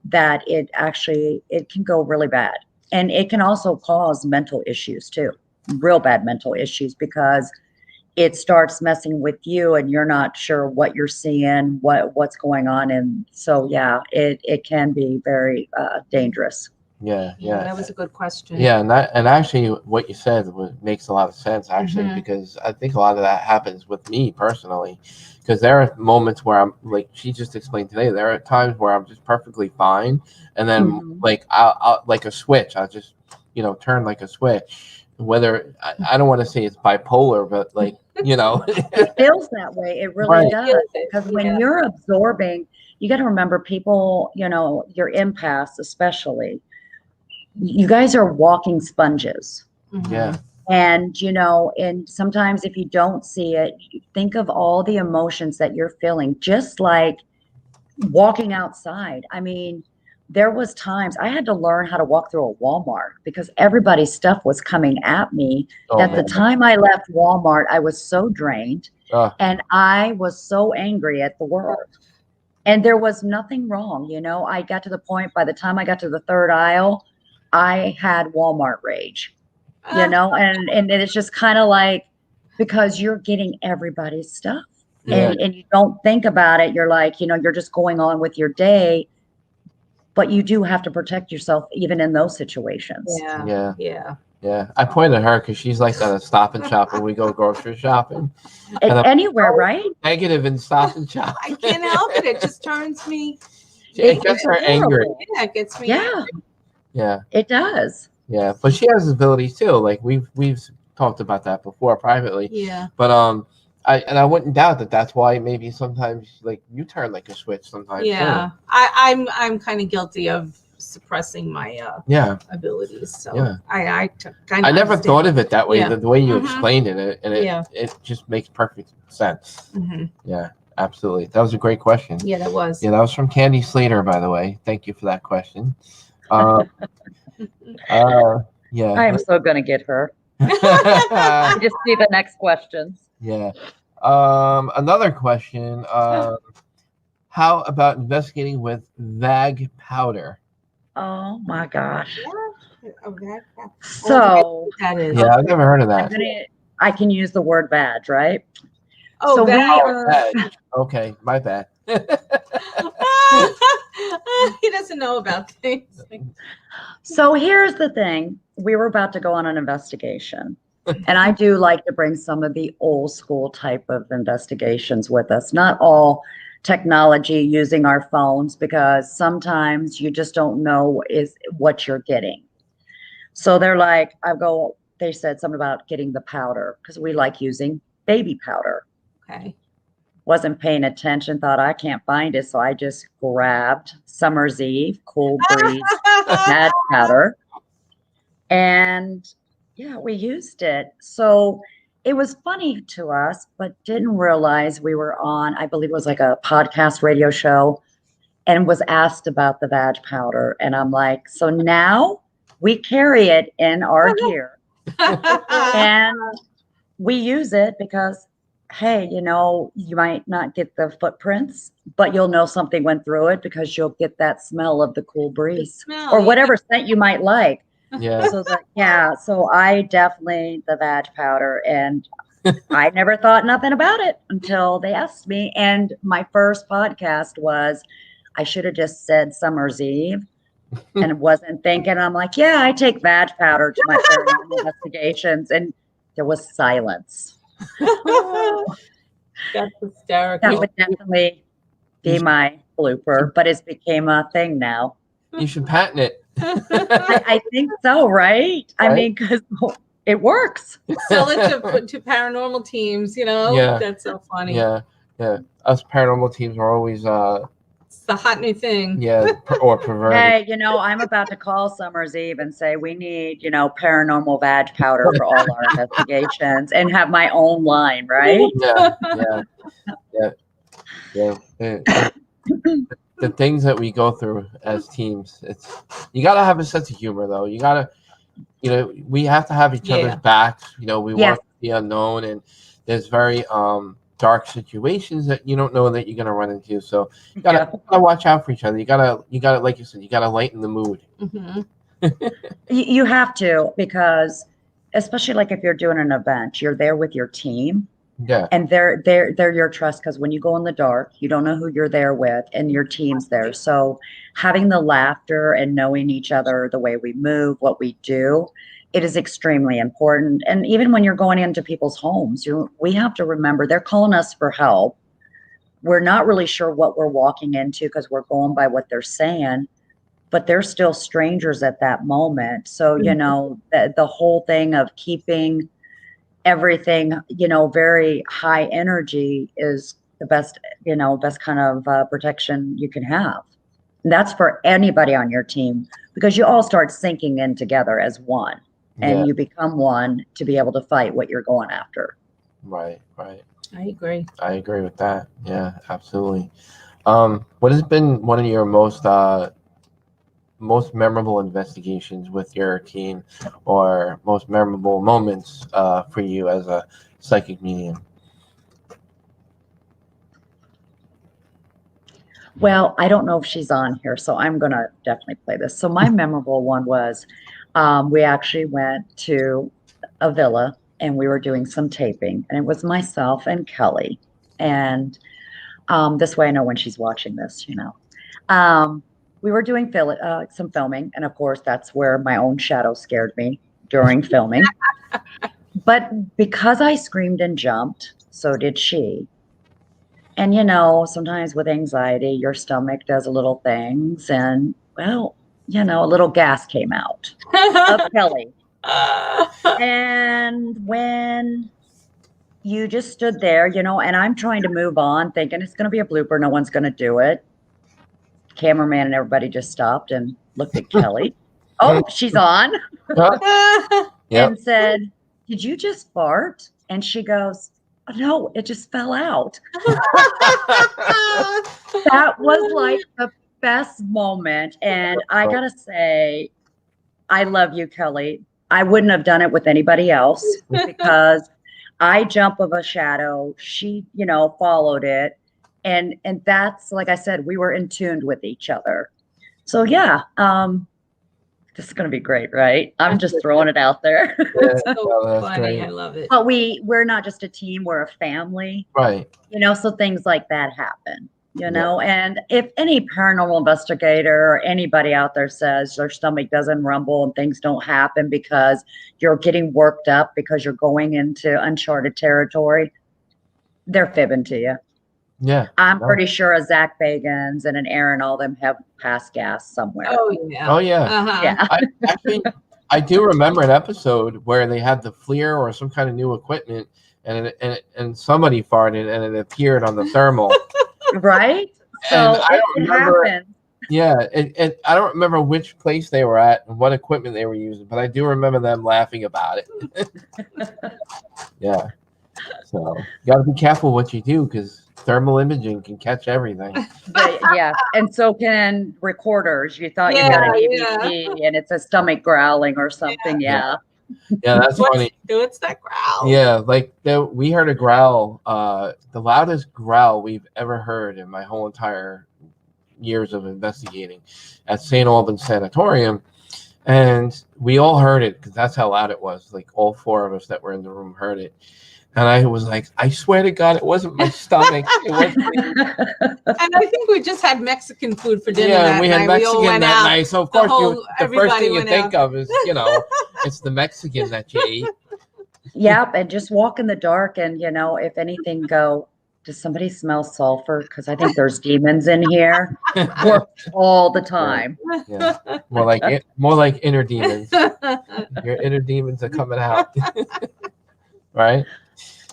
Speaker 3: that it can go really bad. And it can also cause mental issues too, real bad mental issues, because it starts messing with you and you're not sure what you're seeing, what's going on. And so, it can be very dangerous.
Speaker 1: Yeah.
Speaker 2: That was a good question.
Speaker 1: Yeah, and actually, what you said makes a lot of sense, actually, because I think a lot of that happens with me personally. Because there are moments where I'm like she just explained today. There are times where I'm just perfectly fine, and then like I'll like a switch. I'll just turn like a switch. Whether I don't want to say it's bipolar, but like
Speaker 3: it feels that way. It really does, because when you're absorbing, you got to remember people. Your empaths especially. You guys are walking sponges.
Speaker 1: Yeah.
Speaker 3: And, and sometimes if you don't see it, think of all the emotions that you're feeling, just like walking outside. There was times I had to learn how to walk through a Walmart because everybody's stuff was coming at me. The time I left Walmart, I was so drained and I was so angry at the world. And there was nothing wrong. I got to the point, by the time I got to the third aisle, I had Walmart rage, and it's just kind of like, because you're getting everybody's stuff and you don't think about it. You're like, you're just going on with your day, but you do have to protect yourself even in those situations.
Speaker 2: Yeah.
Speaker 1: Yeah, I pointed at her because she's like at a Stop and Shop when we go grocery shopping. And I'm
Speaker 3: Anywhere, right?
Speaker 1: negative in Stop and Shop.
Speaker 2: I can't help it. It just turns me.
Speaker 1: It gets her angry.
Speaker 2: Yeah, it gets me.
Speaker 3: Yeah,
Speaker 2: angry.
Speaker 1: Yeah,
Speaker 3: it does.
Speaker 1: yeah, but she has abilities too. Like we've talked about that before privately.
Speaker 2: Yeah.
Speaker 1: But I wouldn't doubt that that's why maybe sometimes like you turn like a switch sometimes.
Speaker 2: Yeah.
Speaker 1: Too.
Speaker 2: I'm kind of guilty of suppressing my
Speaker 1: Yeah.
Speaker 2: abilities. So
Speaker 1: Yeah.
Speaker 2: I kind of.
Speaker 1: I never thought of it that way.
Speaker 2: Yeah.
Speaker 1: The way you
Speaker 2: Mhm.
Speaker 1: explained it, and
Speaker 2: Yeah.
Speaker 1: it just makes perfect sense.
Speaker 2: Mhm.
Speaker 1: Yeah, absolutely. That was a great question.
Speaker 2: Yeah, that was.
Speaker 1: Yeah, that was from Candy Slater, by the way. Thank you for that question. Yeah.
Speaker 3: I am so gonna get her. I just see the next questions.
Speaker 1: Yeah. Another question. How about investigating with VAG powder?
Speaker 3: Oh my gosh.
Speaker 2: Oh, that
Speaker 3: So
Speaker 2: is.
Speaker 1: Yeah, I've never heard of that.
Speaker 3: I can use the word badge, right?
Speaker 2: Oh,
Speaker 3: So
Speaker 1: VAG. Okay, my bad.
Speaker 2: He doesn't know about things.
Speaker 3: So here's the thing. We were about to go on an investigation. And I do like to bring some of the old school type of investigations with us. Not all technology using our phones, because sometimes you just don't know is what you're getting. So they're like, they said something about getting the powder because we like using baby powder.
Speaker 2: Okay.
Speaker 3: Wasn't paying attention, thought I can't find it. So I just grabbed Summer's Eve, Cool Breeze, Mad Powder. And yeah, we used it. So it was funny to us, but didn't realize we were on, I believe it was like a podcast radio show, and was asked about the vag powder. And I'm like, so now we carry it in our gear and we use it because, hey, you might not get the footprints, but you'll know something went through it because you'll get that smell of the cool breeze or whatever scent you might like.
Speaker 1: Yeah.
Speaker 3: So I definitely the vag powder, and I never thought nothing about it until they asked me. And my first podcast was, I should have just said Summer's Eve and wasn't thinking. I'm like, yeah, I take vag powder to my paranormal investigations, and there was silence.
Speaker 2: That's hysterical.
Speaker 3: That would definitely be my blooper, but it's became a thing now.
Speaker 1: You should patent it.
Speaker 3: I think so, right? I mean, because it works.
Speaker 2: Sell it to paranormal teams,
Speaker 1: Yeah.
Speaker 2: That's so funny.
Speaker 1: Yeah. Us paranormal teams are always
Speaker 2: it's the hot new thing.
Speaker 1: Yeah, or perverted.
Speaker 3: Hey, I'm about to call Summer's Eve and say we need, paranormal vag powder for all our investigations, and have my own line, right?
Speaker 1: Yeah. The things that we go through as teams, you got to have a sense of humor, though. You got to, we have to have each other's backs. We work with the unknown, and there's very dark situations that you don't know that you're going to run into. So you gotta watch out for each other. You gotta, like you said, you gotta lighten the mood.
Speaker 2: Mm-hmm.
Speaker 3: You have to, because especially like if you're doing an event, you're there with your team.
Speaker 1: Yeah.
Speaker 3: And they're your trust, because when you go in the dark, you don't know who you're there with, and your team's there. So having the laughter and knowing each other, the way we move, what we do, it is extremely important. And even when you're going into people's homes, we have to remember they're calling us for help. We're not really sure what we're walking into because we're going by what they're saying, but they're still strangers at that moment. So, the whole thing of keeping everything, very high energy is the best kind of protection you can have. And that's for anybody on your team, because you all start sinking in together as one, and you become one to be able to fight what you're going after.
Speaker 1: Right.
Speaker 2: I agree
Speaker 1: with that. Yeah, absolutely. What has been one of your most memorable investigations with your team, or most memorable moments for you as a psychic medium?
Speaker 3: Well, I don't know if she's on here, so I'm going to definitely play this. So my memorable one was we actually went to a villa and we were doing some taping, and it was myself and Kelly. And this way I know when she's watching this, we were doing some filming, and of course that's where my own shadow scared me. during filming. But because I screamed and jumped, so did she. And, sometimes with anxiety, your stomach does little things. And, well, a little gas came out of Kelly. And when you just stood there, and I'm trying to move on, thinking it's going to be a blooper. No one's going to do it. Cameraman and everybody just stopped and looked at Kelly. Oh, she's on. And said, "Did you just fart?" And she goes, "Oh, no, it just fell out." That was like the best moment. And I got to say, I love you, Kelly. I wouldn't have done it with anybody else because I jump of a shadow. She, followed it. And that's, like I said, we were in tune with each other. So yeah, this is going to be great, right? I'm just throwing it out there.
Speaker 2: So funny. I love it.
Speaker 3: But we're not just a team, we're a family.
Speaker 1: Right.
Speaker 3: So things like that happen, and if any paranormal investigator or anybody out there says their stomach doesn't rumble and things don't happen because you're getting worked up because you're going into uncharted territory, they're fibbing to you.
Speaker 1: Yeah.
Speaker 3: I'm pretty sure a Zach Bagans and an Aaron, all them have passed gas somewhere.
Speaker 2: Oh, yeah.
Speaker 1: Oh, yeah.
Speaker 2: Uh-huh.
Speaker 1: I do remember an episode where they had the FLIR or some kind of new equipment, and somebody farted, and it appeared on the thermal.
Speaker 3: Right? So it happens.
Speaker 1: Yeah, and I don't remember which place they were at and what equipment they were using, but I do remember them laughing about it. Yeah. So you got to be careful what you do because thermal imaging can catch everything.
Speaker 3: Yeah, and so can recorders. You thought you got an EVP and it's a stomach growling or something. Yeah,
Speaker 1: that's funny.
Speaker 2: It's that growl.
Speaker 1: Yeah, like we heard a growl, the loudest growl we've ever heard in my whole entire years of investigating at St. Albans Sanatorium. And we all heard it because that's how loud it was. Like all four of us that were in the room heard it. And I was like, I swear to God, it wasn't my stomach. It wasn't.
Speaker 2: And I think we just had Mexican food for dinner.
Speaker 1: Yeah, we had Mexican that night. So of course, the first thing you think of is, it's the Mexican that you eat.
Speaker 3: Yep, and just walk in the dark, and if anything, go. Does somebody smell sulfur? Because I think there's demons in here. Works all the time.
Speaker 1: Yeah. More like inner demons. Your inner demons are coming out. Right?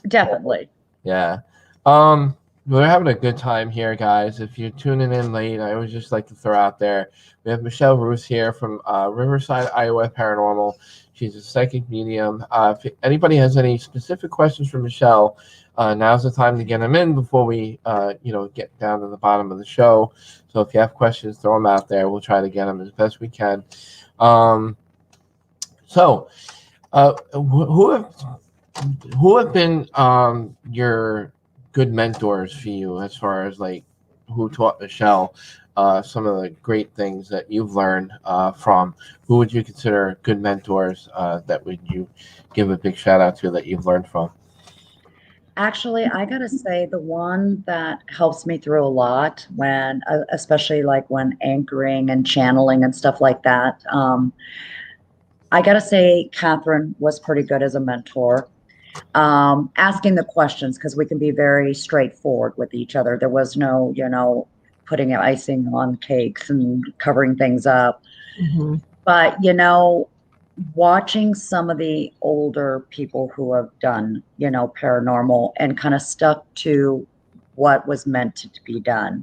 Speaker 3: Definitely.
Speaker 1: Yeah. We're having a good time here, guys. If you're tuning in late, I would just like to throw out there, we have Michelle Roos here from Riverside, Iowa Paranormal. She's a psychic medium. If anybody has any specific questions for Michelle, now's the time to get them in before we, get down to the bottom of the show. So if you have questions, throw them out there. We'll try to get them as best we can. Who have been your good mentors for you as far as like who taught Michelle some of the great things that you've learned from? Who would you consider good mentors that would you give a big shout out to that you've learned from?
Speaker 3: Actually, I gotta say the one that helps me through a lot when, especially like when anchoring and channeling and stuff like that. I gotta say Catherine was pretty good as a mentor. Asking the questions, because we can be very straightforward with each other. There was no, putting icing on cakes and covering things up.
Speaker 2: Mm-hmm.
Speaker 3: But, watching some of the older people who have done, paranormal and kind of stuck to what was meant to be done.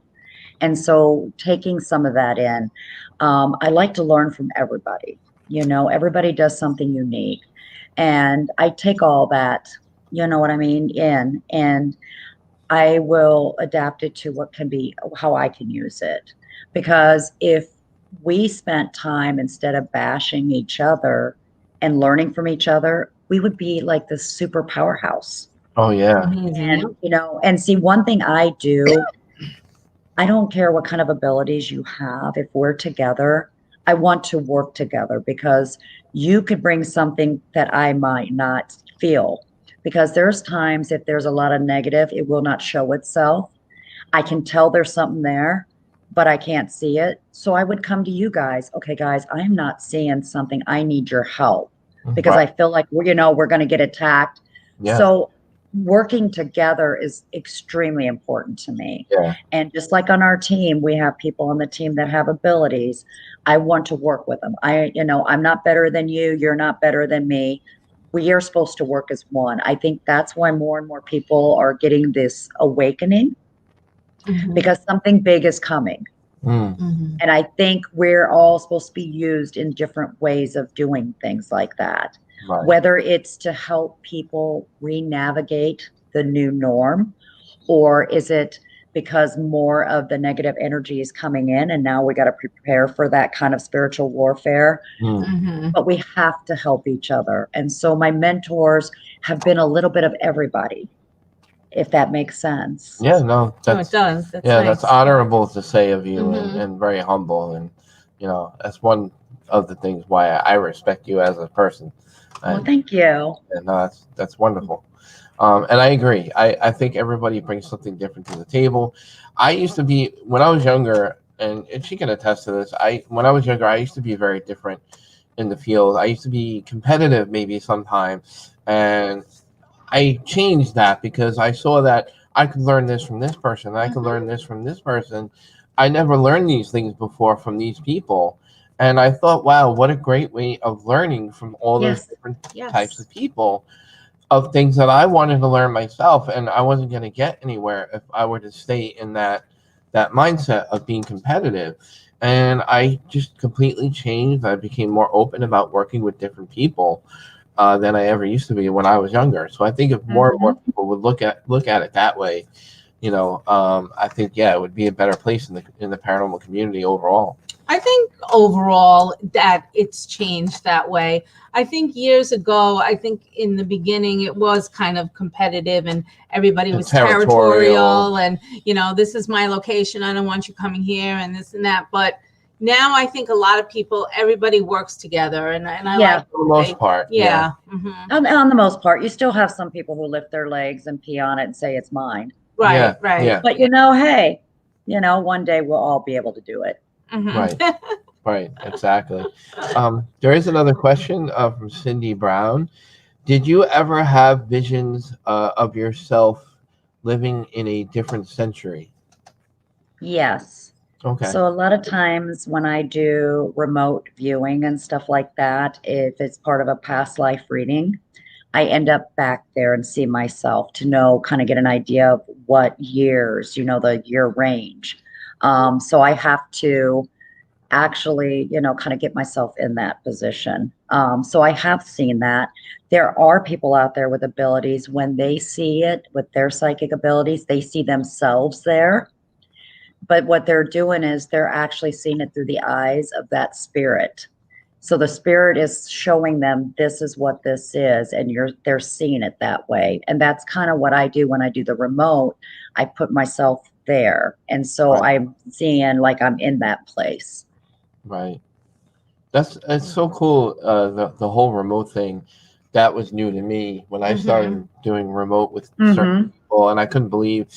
Speaker 3: And so taking some of that in, I like to learn from everybody. Everybody does something unique. And I take all that, in, and I will adapt it to how I can use it. Because if we spent time instead of bashing each other and learning from each other, we would be like this super powerhouse.
Speaker 1: Oh, yeah.
Speaker 3: And, and see, one thing I do, I don't care what kind of abilities you have. If we're together, I want to work together because you could bring something that I might not feel. Because there's times if there's a lot of negative, it will not show itself. I can tell there's something there, but I can't see it. So I would come to you guys. Okay, guys, I'm not seeing something. I need your help. because
Speaker 1: Right.
Speaker 3: I feel like we're going to get attacked.
Speaker 1: Yeah.
Speaker 3: So working together is extremely important to me.
Speaker 1: Yeah.
Speaker 3: And just like on our team, we have people on the team that have abilities. I want to work with them. I'm not better than you. You're not better than me. We are supposed to work as one. I think that's why more and more people are getting this awakening, because something big is coming.
Speaker 1: Mm.
Speaker 3: And I think we're all supposed to be used in different ways of doing things like that.
Speaker 1: Right.
Speaker 3: Whether it's to help people re-navigate the new norm, or is it because more of the negative energy is coming in and now we got to prepare for that kind of spiritual warfare. But we have to help each other. And so my mentors have been a little bit of everybody, if that makes sense.
Speaker 1: Yeah, no,
Speaker 2: No, it does. That's
Speaker 1: that's
Speaker 2: nice.
Speaker 1: honorable to say of you, and very humble, and that's one of the things why I respect you as a person.
Speaker 3: Well, thank you.
Speaker 1: And that's wonderful. And I agree. I think everybody brings something different to the table. I used to be, when I was younger, and she can attest to this. When I was younger, I used to be very different in the field. I used to be competitive, maybe sometimes, and I changed that because I saw that I could learn this from this person. I could learn this from this person. I never learned these things before from these people. And I thought, wow, what a great way of learning from all those different types of people, of things that I wanted to learn myself. And I wasn't going to get anywhere if I were to stay in that mindset of being competitive. And I just completely changed. I became more open about working with different people than I ever used to be when I was younger. So I think if more and more people would look at it that way, I think it would be a better place in the paranormal community overall.
Speaker 2: I think overall that it's changed that way. I think years ago, in the beginning, it was kind of competitive and everybody was territorial and, this is my location. I don't want you coming here and this and that. But now I think a lot of people, everybody works together, and I like
Speaker 1: for the most part.
Speaker 2: Yeah.
Speaker 3: On the most part, you still have some people who lift their legs and pee on it and say it's mine.
Speaker 2: Right.
Speaker 3: But hey, one day we'll all be able to do it.
Speaker 1: Right, exactly. There is another question from Cindy Brown. Did you ever have visions of yourself living in a different century?
Speaker 3: Yes.
Speaker 1: Okay.
Speaker 3: So a lot of times when I do remote viewing and stuff like that, if it's part of a past life reading, I end up back there and see myself to kind of get an idea of what years, the year range. So I have to actually, kind of get myself in that position. So I have seen that. There are people out there with abilities. When they see it with their psychic abilities, they see themselves there. But what they're doing is they're actually seeing it through the eyes of that spirit. So the spirit is showing them this is what this is, and they're seeing it that way. And that's kind of what I do when I do the remote. I put myself there. And so I'm seeing like I'm in that place.
Speaker 1: Right. It's so cool. The whole remote thing, that was new to me when I started doing remote with certain people, and I couldn't believe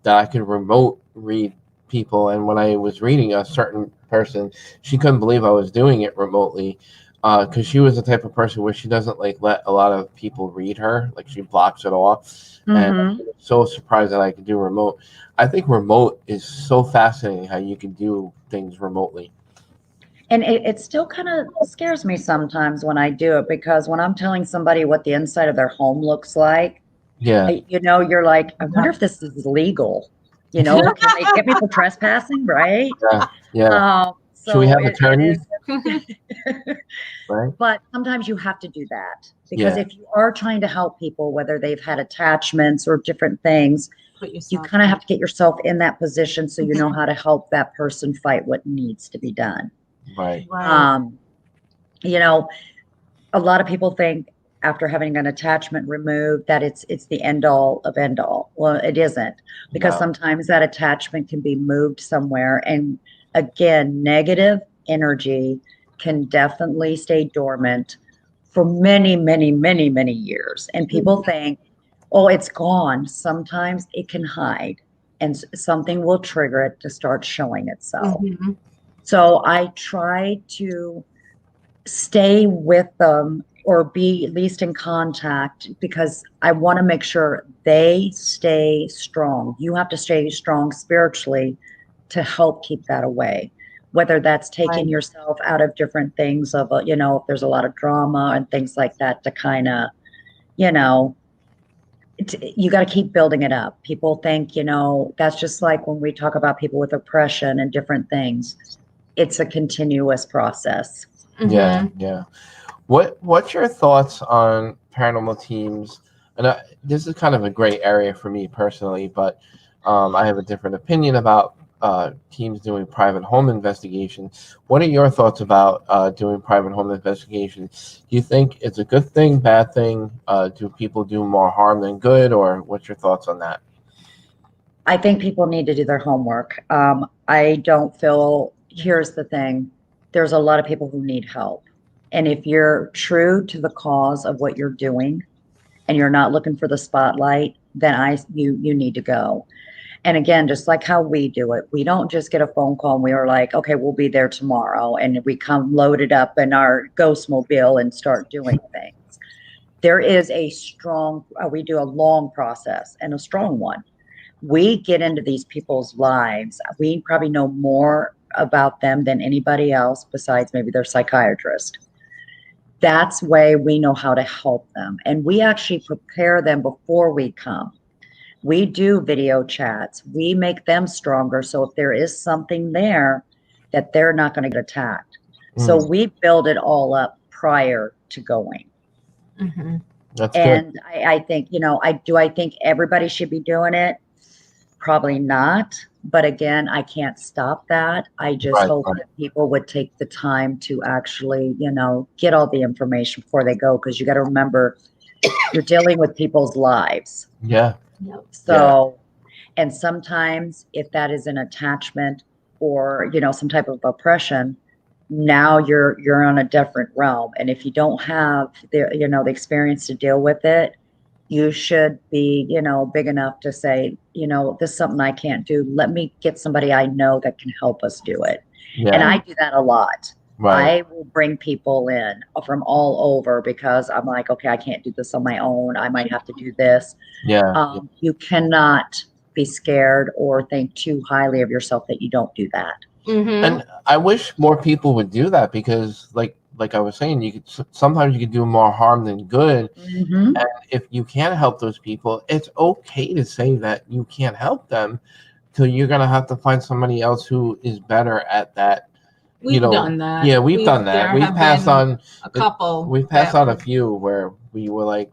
Speaker 1: that I could remote read people. And when I was reading a certain person, she couldn't believe I was doing it remotely, because she was the type of person where she doesn't let a lot of people read her. Like, she blocks it off. And I was so surprised that I could do remote. I think remote is so fascinating how you can do things remotely.
Speaker 3: And it still kind of scares me sometimes when I do it, because when I'm telling somebody what the inside of their home looks like, you're like, I wonder if this is legal. Can they get me for trespassing, right?
Speaker 1: Yeah.
Speaker 3: So
Speaker 1: should we have attorneys?
Speaker 3: Right. But sometimes you have to do that, because if you are trying to help people, whether they've had attachments or different things, you kind of have to get yourself in that position so you know how to help that person fight what needs to be done.
Speaker 1: Right.
Speaker 3: A lot of people think after having an attachment removed that it's the end all of end all. Well, it isn't, because sometimes that attachment can be moved somewhere. And again, negative energy can definitely stay dormant for many, many, many, many years. And people think, oh, it's gone. Sometimes it can hide, and something will trigger it to start showing itself. So I try to stay with them or be at least in contact, because I want to make sure they stay strong. You have to stay strong spiritually to help keep that away. Whether that's taking yourself out of different things of, if there's a lot of drama and things like that, to kind of, you got to keep building it up. People think, that's just like when we talk about people with oppression and different things. It's a continuous process.
Speaker 1: Yeah, yeah. What's your thoughts on paranormal teams? And this is kind of a gray area for me personally, but I have a different opinion about teams doing private home investigations. What are your thoughts about doing private home investigations? Do you think it's a good thing, bad thing? Do people do more harm than good, or what's your thoughts on that?
Speaker 3: I think people need to do their homework. I don't feel, here's the thing, there's a lot of people who need help. And if you're true to the cause of what you're doing and you're not looking for the spotlight, then you need to go. And again, just like how we do it, we don't just get a phone call and we are like, okay, we'll be there tomorrow. And we come loaded up in our ghost mobile and start doing things. There is we do a long process and a strong one. We get into these people's lives. We probably know more about them than anybody else besides maybe their psychiatrist. That's why we know how to help them. And we actually prepare them before we come. We do video chats. We make them stronger. So if there is something there, that they're not going to get attacked. So we build it all up prior to going.
Speaker 2: Mm-hmm.
Speaker 1: That's
Speaker 3: and
Speaker 1: good.
Speaker 3: I think, I think everybody should be doing it? Probably not. But again, I can't stop that. I just hope that people would take the time to actually, get all the information before they go. Because you got to remember, you're dealing with people's lives.
Speaker 1: Yeah.
Speaker 3: So, and sometimes if that is an attachment or, some type of oppression, now you're on a different realm. And if you don't have the experience to deal with it, you should be, big enough to say, this is something I can't do. Let me get somebody I know that can help us do it. Yeah. And I do that a lot. I will bring people in from all over because I'm like, okay, I can't do this on my own. I might have to do this. You cannot be scared or think too highly of yourself that you don't do that.
Speaker 2: Mm-hmm.
Speaker 1: And I wish more people would do that because, like I was saying, sometimes you can do more harm than good.
Speaker 3: Mm-hmm.
Speaker 1: And if you can't help those people, it's okay to say that you can't help them. So you're gonna have to find somebody else who is better at that.
Speaker 2: We've done that.
Speaker 1: Yeah, we've done that. We've passed on
Speaker 2: a couple.
Speaker 1: We've passed on a few where we were like,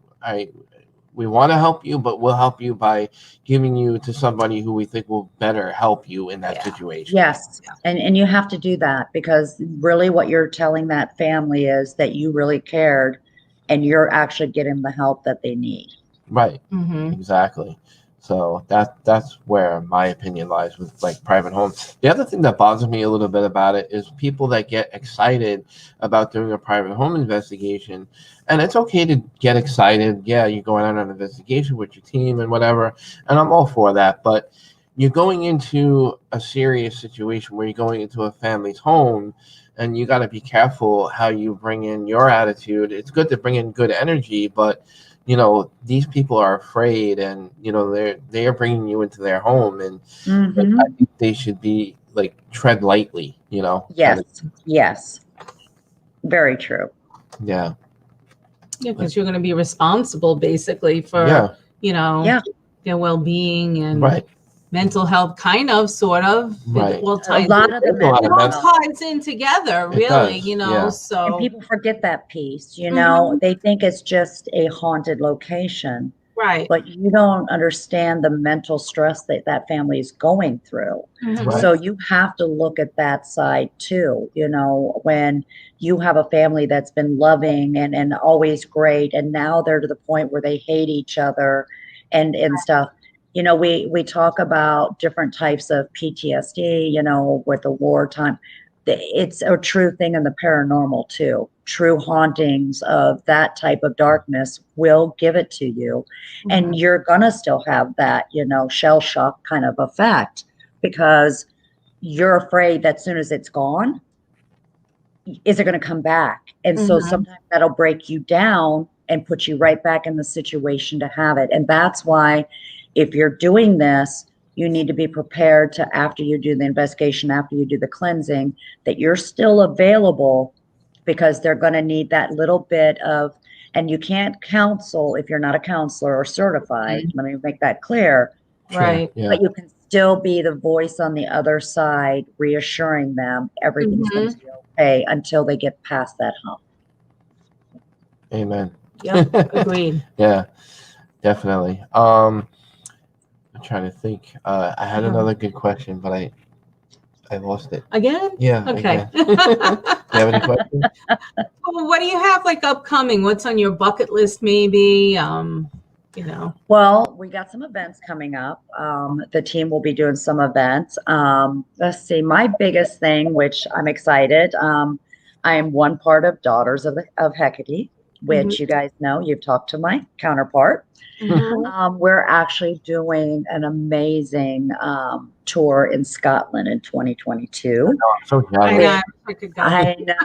Speaker 1: we want to help you, but we'll help you by giving you to somebody who we think will better help you in that situation.
Speaker 3: Yes. And you have to do that because really what you're telling that family is that you really cared and you're actually getting the help that they need.
Speaker 1: Right.
Speaker 2: Mm-hmm.
Speaker 1: Exactly. So that's where my opinion lies with like private homes. The other thing that bothers me a little bit about it is people that get excited about doing a private home investigation. And it's okay to get excited. Yeah, you're going on an investigation with your team and whatever. And I'm all for that. But you're going into a serious situation where you're going into a family's home and you got to be careful how you bring in your attitude. It's good to bring in good energy, but these people are afraid and, they are bringing you into their home and I think they should be like tread lightly,
Speaker 3: Yes. Yes. Very true.
Speaker 1: Yeah.
Speaker 2: Yeah, because you're going to be responsible basically for, their well-being and mental health, kind of, sort of.
Speaker 1: Right.
Speaker 2: A
Speaker 3: lot of them.
Speaker 2: It all ties in together, really, so.
Speaker 3: And people forget that piece, they think it's just a haunted location.
Speaker 2: Right.
Speaker 3: But you don't understand the mental stress that family is going through.
Speaker 2: Mm-hmm.
Speaker 3: So you have to look at that side too, when you have a family that's been loving and always great, and now they're to the point where they hate each other and stuff. We talk about different types of PTSD, with the wartime. It's a true thing in the paranormal too. True hauntings of that type of darkness will give it to you. Mm-hmm. And you're going to still have that, shell shock kind of effect because you're afraid that as soon as it's gone, is it going to come back? And so sometimes that'll break you down and put you right back in the situation to have it. And that's why if you're doing this, you need to be prepared to, after you do the investigation, after you do the cleansing, that you're still available, because they're going to need that little bit of, and you can't counsel if you're not a counselor or certified. Let me make that clear.
Speaker 2: Right.
Speaker 1: Yeah.
Speaker 3: But you can still be the voice on the other side, reassuring them everything's going to be okay until they get past that hump.
Speaker 1: Amen.
Speaker 2: Yep. Agreed.
Speaker 1: Yeah, definitely. I'm trying to think. I had another good question, but I lost it.
Speaker 2: Again?
Speaker 1: Yeah.
Speaker 2: Okay.
Speaker 1: Again. You have any questions?
Speaker 2: Well, what do you have like upcoming? What's on your bucket list? Maybe. You know.
Speaker 3: Well, we got some events coming up. The team will be doing some events. Let's see. My biggest thing, which I'm excited. I am one part of Daughters of Hecate, which you guys know. You've talked to my counterpart. We're actually doing an amazing tour in Scotland in 2022.
Speaker 1: So
Speaker 3: I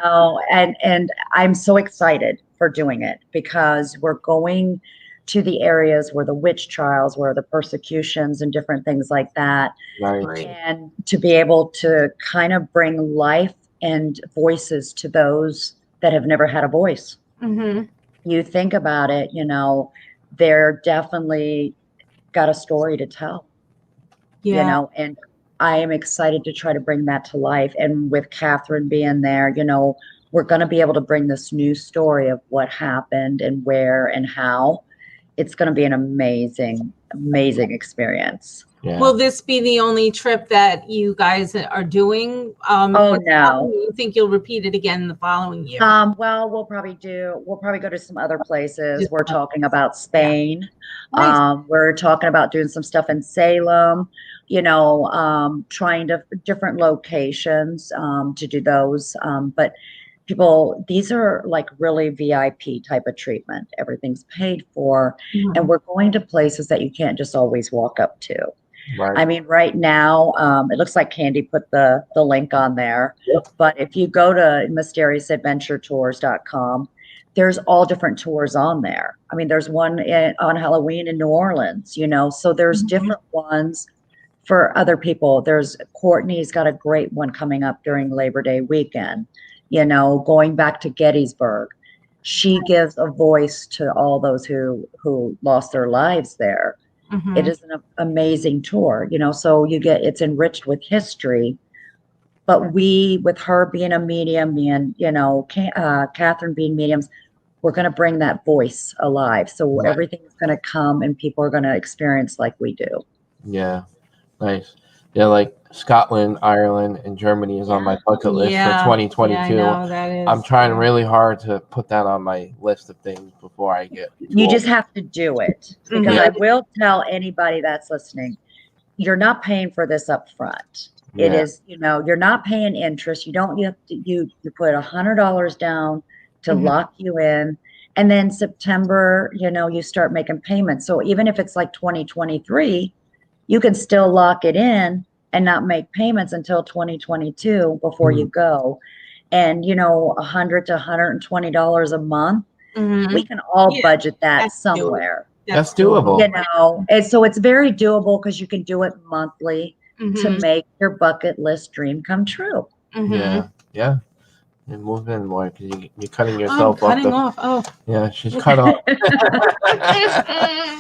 Speaker 3: know, and I'm so excited for doing it, because we're going to the areas where the witch trials, where the persecutions and different things like that,
Speaker 1: Right.
Speaker 3: and to be able to kind of bring life and voices to those that have never had a voice. You think about it, you know, they're definitely got a story to tell, you know, and I am excited to try to bring that to life. And with Catherine being there, you know, we're going to be able to bring this new story of what happened and where and how. It's going to be an amazing, amazing experience.
Speaker 1: Yeah.
Speaker 2: Will this be the only trip that you guys are doing?
Speaker 3: Oh, no.
Speaker 2: You think you'll repeat it again the following year?
Speaker 3: Well, we'll probably go to some other places. We're talking about Spain.
Speaker 2: Nice.
Speaker 3: We're talking about doing some stuff in Salem, you know, trying to different locations to do those. But people, these are like really VIP type of treatment. Everything's paid for. And we're going to places that you can't just always walk up to.
Speaker 1: Right.
Speaker 3: I mean, right now, it looks like Candy put the link on there. Yep. But if you go to mysteriousAdventuretours.com, there's all different tours on there. I mean, there's one on Halloween in New Orleans, you know, so there's different ones for other people. There's Courtney's got a great one coming up during Labor Day weekend, you know, going back to Gettysburg. She gives a voice to all those who lost their lives there. It is an amazing tour, you know, so it's enriched with history. But with her being a medium, and, you know, Catherine being mediums, we're going to bring that voice alive. So everything's going to come and people are going to experience like we do.
Speaker 1: Yeah. Nice. Yeah, like Scotland, Ireland, and Germany is on my bucket list for 2022.
Speaker 2: Yeah, I know, that is.
Speaker 1: I'm trying really hard to put that on my list of things before I get.
Speaker 3: You just have to do it, because I will tell anybody that's listening, you're not paying for this up front. It is, you know, you're not paying interest. You have to, you put $100 down to lock you in. And then September, you know, you start making payments. So even if it's like 2023, you can still lock it in and not make payments until 2022 before you go. And, you know, $100 to $120 a month, we can all budget that somewhere.
Speaker 1: That's doable.
Speaker 3: You know, and so it's very doable, because you can do it monthly to make your bucket list dream come true.
Speaker 1: Yeah. Yeah. And move in more, because you're cutting yourself off.
Speaker 2: Oh.
Speaker 1: Yeah, she's cut off.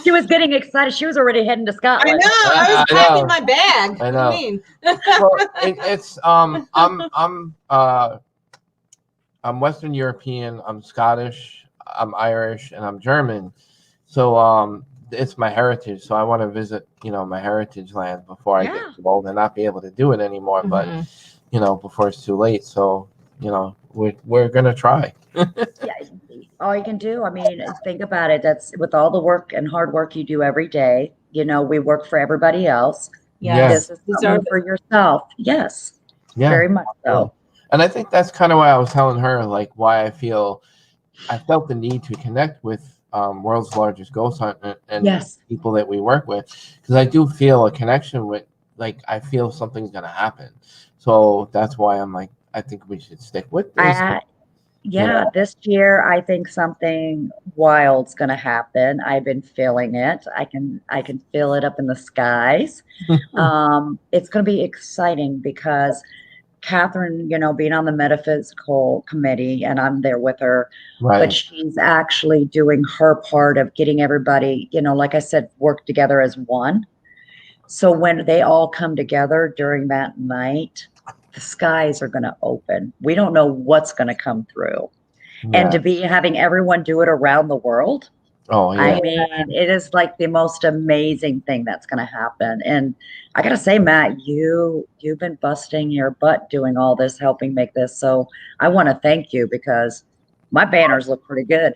Speaker 3: She was getting excited. She was already heading to Scotland.
Speaker 2: I know. I was packing my bag.
Speaker 1: I know. Well, I'm Western European. I'm Scottish. I'm Irish, and I'm German. So it's my heritage. So I want to visit, you know, my heritage land before I get too old and not be able to do it anymore. But you know, before it's too late. So, you know, we're gonna try.
Speaker 3: All you can do, I mean, think about it. That's with all the work and hard work you do every day. You know, we work for everybody else.
Speaker 1: Yes.
Speaker 3: This is something for yourself. Yes.
Speaker 1: Yeah.
Speaker 3: Very much so.
Speaker 1: Yeah. And I think that's kind of why I was telling her, like, why I felt the need to connect with World's Largest Ghost Hunt and people that we work with, because I do feel a connection with, like, I feel something's gonna happen. So that's why I'm like, I think we should stick with this.
Speaker 3: Yeah, this year I think something wild's going to happen. I've been feeling it. I can feel it up in the skies. It's going to be exciting because Catherine, being on the metaphysical committee, and I'm there with her, but she's actually doing her part of getting everybody, like I said, work together as one. So when they all come together during that night, the skies are going to open. We don't know what's going to come through. Yeah. And to be having everyone do it around the world. Oh, yeah. I mean, it is like the most amazing thing that's going to happen. And I got to say, Matt, you've been busting your butt doing all this, helping make this. So I want to thank you because my banners look pretty good.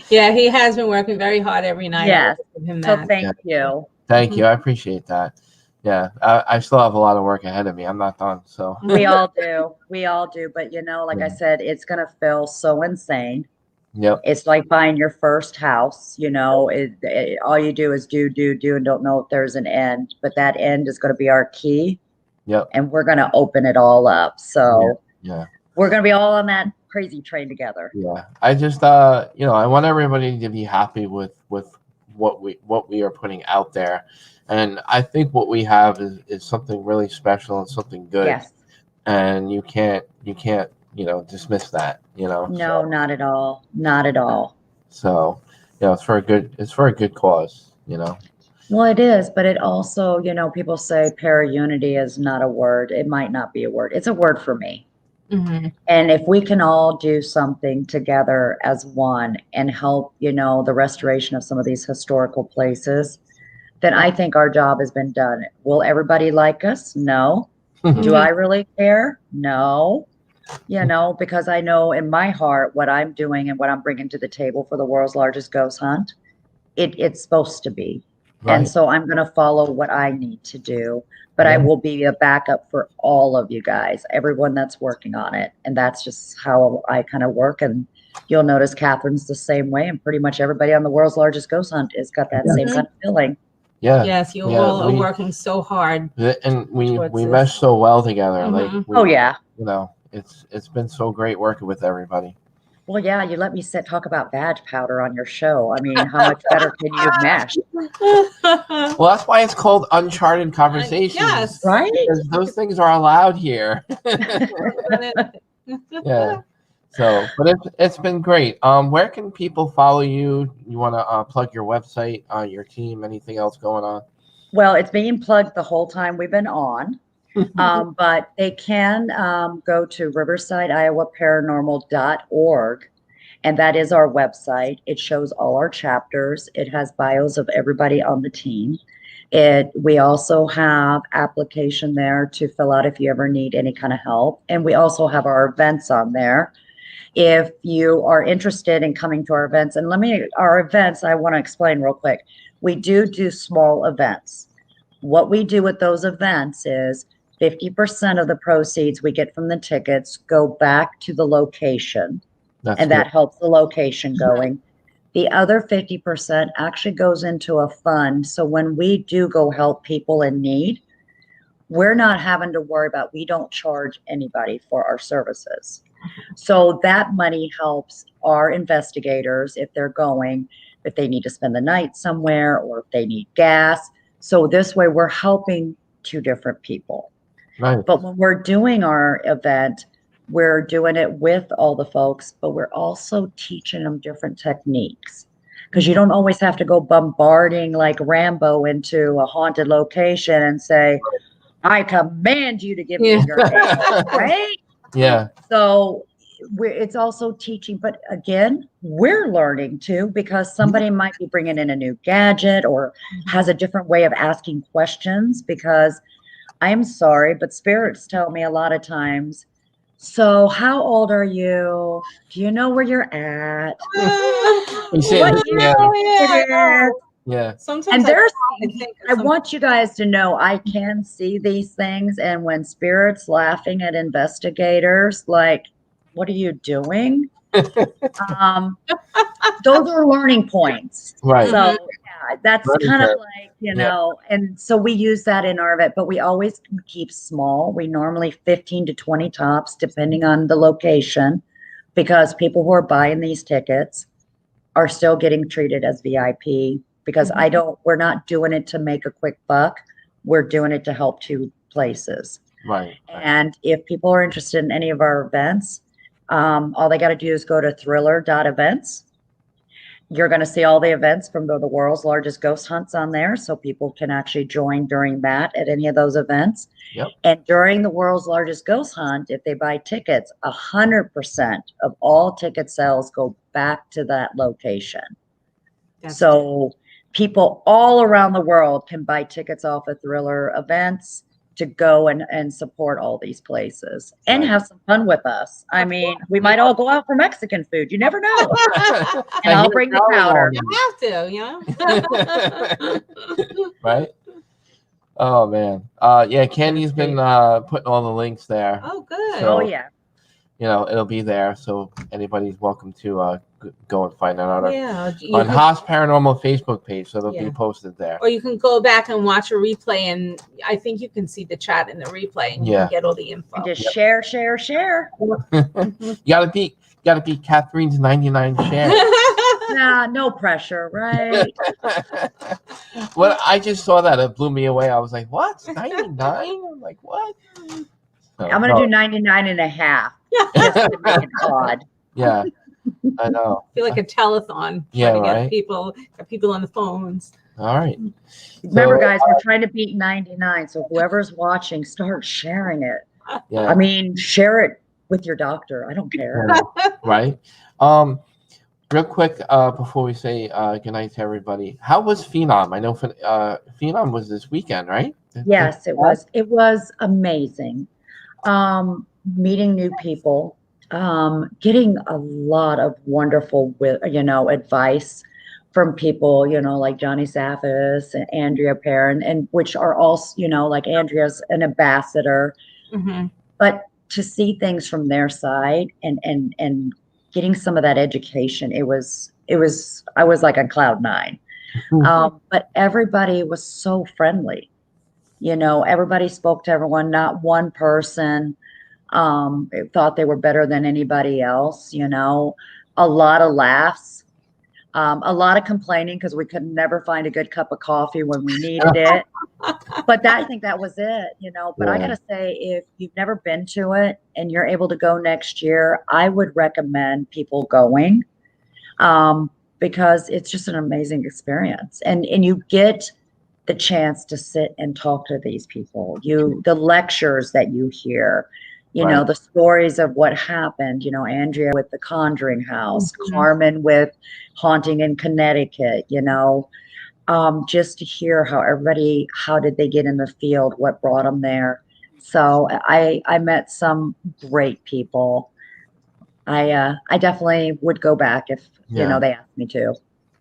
Speaker 2: Yeah, he has been working very hard every night.
Speaker 3: Yes. So thank you.
Speaker 1: Thank you. I appreciate that. Yeah, I still have a lot of work ahead of me. I'm not done. So
Speaker 3: we all do. But like I said, it's going to feel so insane.
Speaker 1: Yep.
Speaker 3: It's like buying your first house. All you do is do and don't know if there's an end. But that end is going to be our key.
Speaker 1: Yep.
Speaker 3: And we're going to open it all up. So
Speaker 1: yeah.
Speaker 3: We're going to be all on that crazy train together.
Speaker 1: Yeah. I just I want everybody to be happy with what we are putting out there. And I think what we have is something really special and something good.
Speaker 3: Yes.
Speaker 1: And you can't dismiss that,
Speaker 3: No, not at all. Not at all.
Speaker 1: So, it's for a good cause,
Speaker 3: Well, it is, but it also, people say para-unity is not a word. It might not be a word. It's a word for me. Mm-hmm. And if we can all do something together as one and help, the restoration of some of these historical places, then I think our job has been done. Will everybody like us? No. Do I really care? No. Because I know in my heart what I'm doing and what I'm bringing to the table for the world's largest ghost hunt, it's supposed to be. Right. And so I'm going to follow what I need to do, but I will be a backup for all of you guys, everyone that's working on it. And that's just how I kind of work. And you'll notice Catherine's the same way. And pretty much everybody on the world's largest ghost hunt has got that same kind of feeling.
Speaker 1: Yeah.
Speaker 2: Yes, you all are working so hard.
Speaker 1: And we mesh so well together.
Speaker 2: Mm-hmm.
Speaker 1: Like it's been so great working with everybody.
Speaker 3: Well, yeah, you let me talk about badge powder on your show. I mean, how much better can you mesh?
Speaker 1: Well, that's why it's called Uncharted Conversations.
Speaker 2: Yes.
Speaker 3: Right?
Speaker 1: Because those things are allowed here. Yeah. So, but it's been great. Where can people follow you? You want to plug your website, your team, anything else going on?
Speaker 3: Well, it's being plugged the whole time we've been on. But they can go to Riverside, Iowa Paranormal.org, and that is our website. It shows all our chapters. It has bios of everybody on the team. We also have application there to fill out if you ever need any kind of help. And we also have our events on there. If you are interested in coming to our events, and our events, I want to explain real quick. We do small events. What we do with those events is 50% of the proceeds we get from the tickets go back to the location. That helps the location going. The other 50% actually goes into a fund. So when we do go help people in need, we're not having to worry about, we don't charge anybody for our services. So that money helps our investigators if they need to spend the night somewhere or if they need gas. So this way we're helping two different people.
Speaker 1: Right.
Speaker 3: But when we're doing our event, we're doing it with all the folks, but we're also teaching them different techniques. Because you don't always have to go bombarding like Rambo into a haunted location and say, I command you to give me your name, right?
Speaker 1: Yeah.
Speaker 3: So it's also teaching, but again, we're learning too, because somebody might be bringing in a new gadget or has a different way of asking questions, because I'm sorry, but spirits tell me a lot of times, so how old are you? Do you know where you're at?
Speaker 1: Yeah.
Speaker 3: Sometimes I want you guys to know I can see these things. And when spirits laughing at investigators, like, what are you doing? Those are learning points.
Speaker 1: Right.
Speaker 3: So that's kind of like, you
Speaker 1: Yeah.
Speaker 3: know, and so we use that in our event, but we always keep small. We normally 15 to 20 tops, depending on the location, because people who are buying these tickets are still getting treated as VIP, because we're not doing it to make a quick buck. We're doing it to help two places.
Speaker 1: Right.
Speaker 3: And if people are interested in any of our events, all they got to do is go to thriller.events. You're going to see all the events from the world's largest ghost hunts on there, so people can actually join during that at any of those events.
Speaker 1: Yep.
Speaker 3: And during the world's largest ghost hunt, if they buy tickets, 100% of all ticket sales go back to that location. So people all around the world can buy tickets off of Thriller events to go and support all these places and have some fun with us. I mean, we might all go out for Mexican food. You never know. And I'll bring the powder.
Speaker 2: You have to, you know?
Speaker 1: Right? Oh, man. Yeah, Candy's been putting all the links there.
Speaker 2: Oh, good.
Speaker 1: So,
Speaker 3: Oh, yeah.
Speaker 1: You know, it'll be there, so anybody's welcome to go and find that out
Speaker 2: on
Speaker 1: Haas Paranormal Facebook page, so it'll be posted there.
Speaker 2: Or you can go back and watch a replay, and I think you can see the chat in the replay, and you can get all the info.
Speaker 3: And just share.
Speaker 1: You gotta beat Catherine's 99 shares.
Speaker 3: Nah, no pressure, right?
Speaker 1: Well, I just saw that, it blew me away. I was like, what? 99? I'm like, what? So,
Speaker 3: I'm gonna do 99 and a half. Just to make it odd.
Speaker 1: Yeah, I know.
Speaker 2: I feel like a telethon.
Speaker 1: Yeah,
Speaker 2: trying to
Speaker 1: right.
Speaker 2: Get people on the phones.
Speaker 1: All right.
Speaker 3: Remember, guys, we're trying to beat 99. So whoever's watching, start sharing it.
Speaker 1: Yeah.
Speaker 3: I mean, share it with your doctor. I don't care.
Speaker 1: Right. Real quick, before we say goodnight to everybody, how was Phenom? I know Phenom was this weekend, right?
Speaker 3: Yes, it was. It was amazing. Meeting new people, getting a lot of wonderful, advice from people, like Johnny Saffis and Andrea Perrin, and which are also, like Andrea's an ambassador, but to see things from their side and getting some of that education, I was like on cloud 9. But everybody was so friendly. Everybody spoke to everyone, not one person thought they were better than anybody else, a lot of laughs, a lot of complaining because we could never find a good cup of coffee when we needed it. But I think that was it, but I gotta say, if you've never been to it and you're able to go next year, I would recommend people going, because it's just an amazing experience, and you get the chance to sit and talk to these people, the lectures that you hear, the stories of what happened, Andrea with the Conjuring House, Carmen with Haunting in Connecticut, just to hear how did they get in the field, what brought them there. So I met some great people. I definitely would go back if, they asked me to.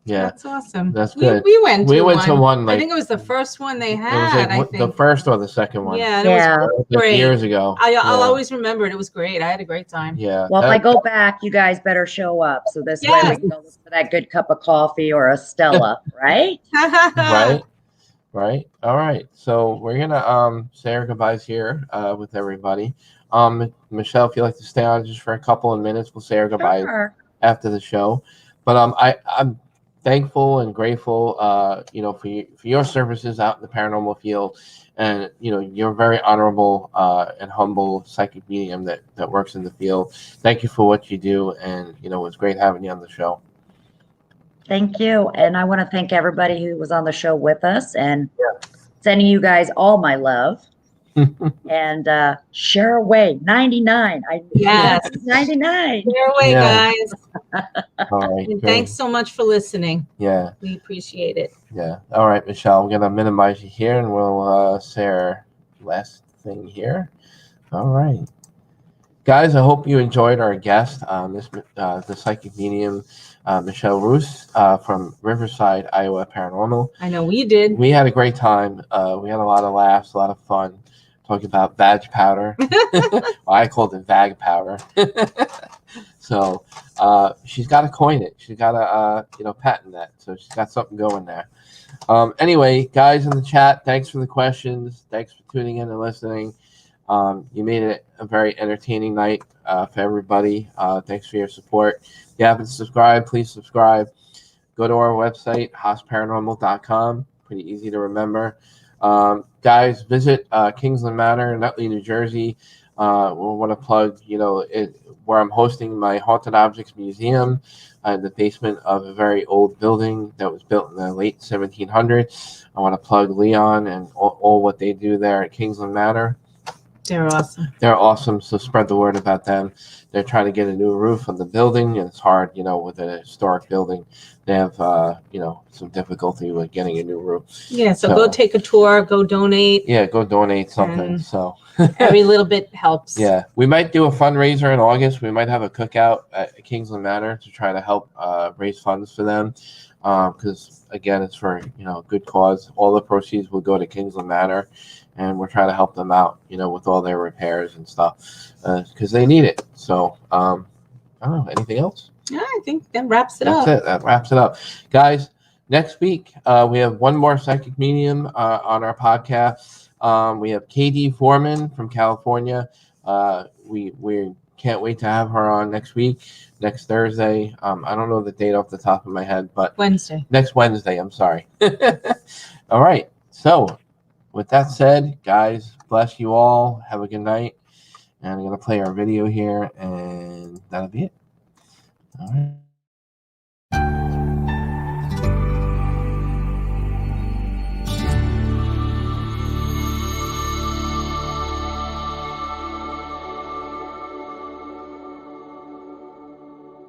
Speaker 1: Yeah,
Speaker 2: that's awesome.
Speaker 1: That's good.
Speaker 2: We went to one.
Speaker 1: Like,
Speaker 2: I think it was the first one they had.
Speaker 1: It was like the first or the second one.
Speaker 2: Yeah, it was great.
Speaker 1: Years ago.
Speaker 2: I'll always remember it. It was great. I had a great time.
Speaker 1: Yeah.
Speaker 3: Well, if I go back, you guys better show up. So this way we can go look for that good cup of coffee or a Stella, right?
Speaker 1: Right. All right. So we're gonna say our goodbyes here with everybody. Michelle, if you'd like to stay on just for a couple of minutes, we'll say our goodbyes after the show. But I'm thankful and grateful, for your services out in the paranormal field, and you're a very honorable and humble psychic medium that works in the field. Thank you for what you do, and it was great having you on the show.
Speaker 3: Thank you, and I want to thank everybody who was on the show with us, and sending you guys all my love. And share away 99. 99.
Speaker 2: Share away, guys.
Speaker 1: All right.
Speaker 2: And thanks so much for listening.
Speaker 1: Yeah.
Speaker 2: We appreciate it.
Speaker 1: Yeah. All right, Michelle, I'm gonna minimize you here, and we'll say our last thing here. All right, guys. I hope you enjoyed our guest, the psychic medium, Michelle Roos from Riverside, Iowa Paranormal.
Speaker 2: I know we did.
Speaker 1: We had a great time. We had a lot of laughs, a lot of fun. Talking about vag powder. Well, I called it vag powder. So she's got to coin it. She's got to patent that. So she's got something going there. Anyway, guys in the chat, thanks for the questions. Thanks for tuning in and listening. You made it a very entertaining night for everybody. Thanks for your support. If you haven't subscribed, please subscribe. Go to our website, hossparanormal.com. Pretty easy to remember. Guys, visit Kingsland Manor, Nutley, New Jersey. We want to plug, where I'm hosting my Haunted Objects Museum in the basement of a very old building that was built in the late 1700s. I want to plug Leon and all what they do there at Kingsland Manor.
Speaker 2: They're awesome.
Speaker 1: They're awesome, so spread the word about them. They're trying to get a new roof on the building, and it's hard, with a historic building. They have, some difficulty with getting a new roof.
Speaker 2: Yeah, so go take a tour, go donate.
Speaker 1: Yeah, go donate something. So
Speaker 2: every little bit helps.
Speaker 1: Yeah, we might do a fundraiser in August. We might have a cookout at Kingsland Manor to try to help raise funds for them. Because again, it's for a good cause. All the proceeds will go to Kingsland Manor, and we're trying to help them out, with all their repairs and stuff, because they need it. So I don't know, anything else?
Speaker 2: Yeah, I think that wraps it up.
Speaker 1: That's it. That wraps it up, guys. Next week we have one more psychic medium on our podcast. We have KD Foreman from California. We can't wait to have her on next week, next Thursday. I don't know the date off the top of my head, but
Speaker 2: Wednesday.
Speaker 1: Next Wednesday, I'm sorry. All right. So with that said, guys, bless you all. Have a good night. And I'm going to play our video here, and that'll be it. All right.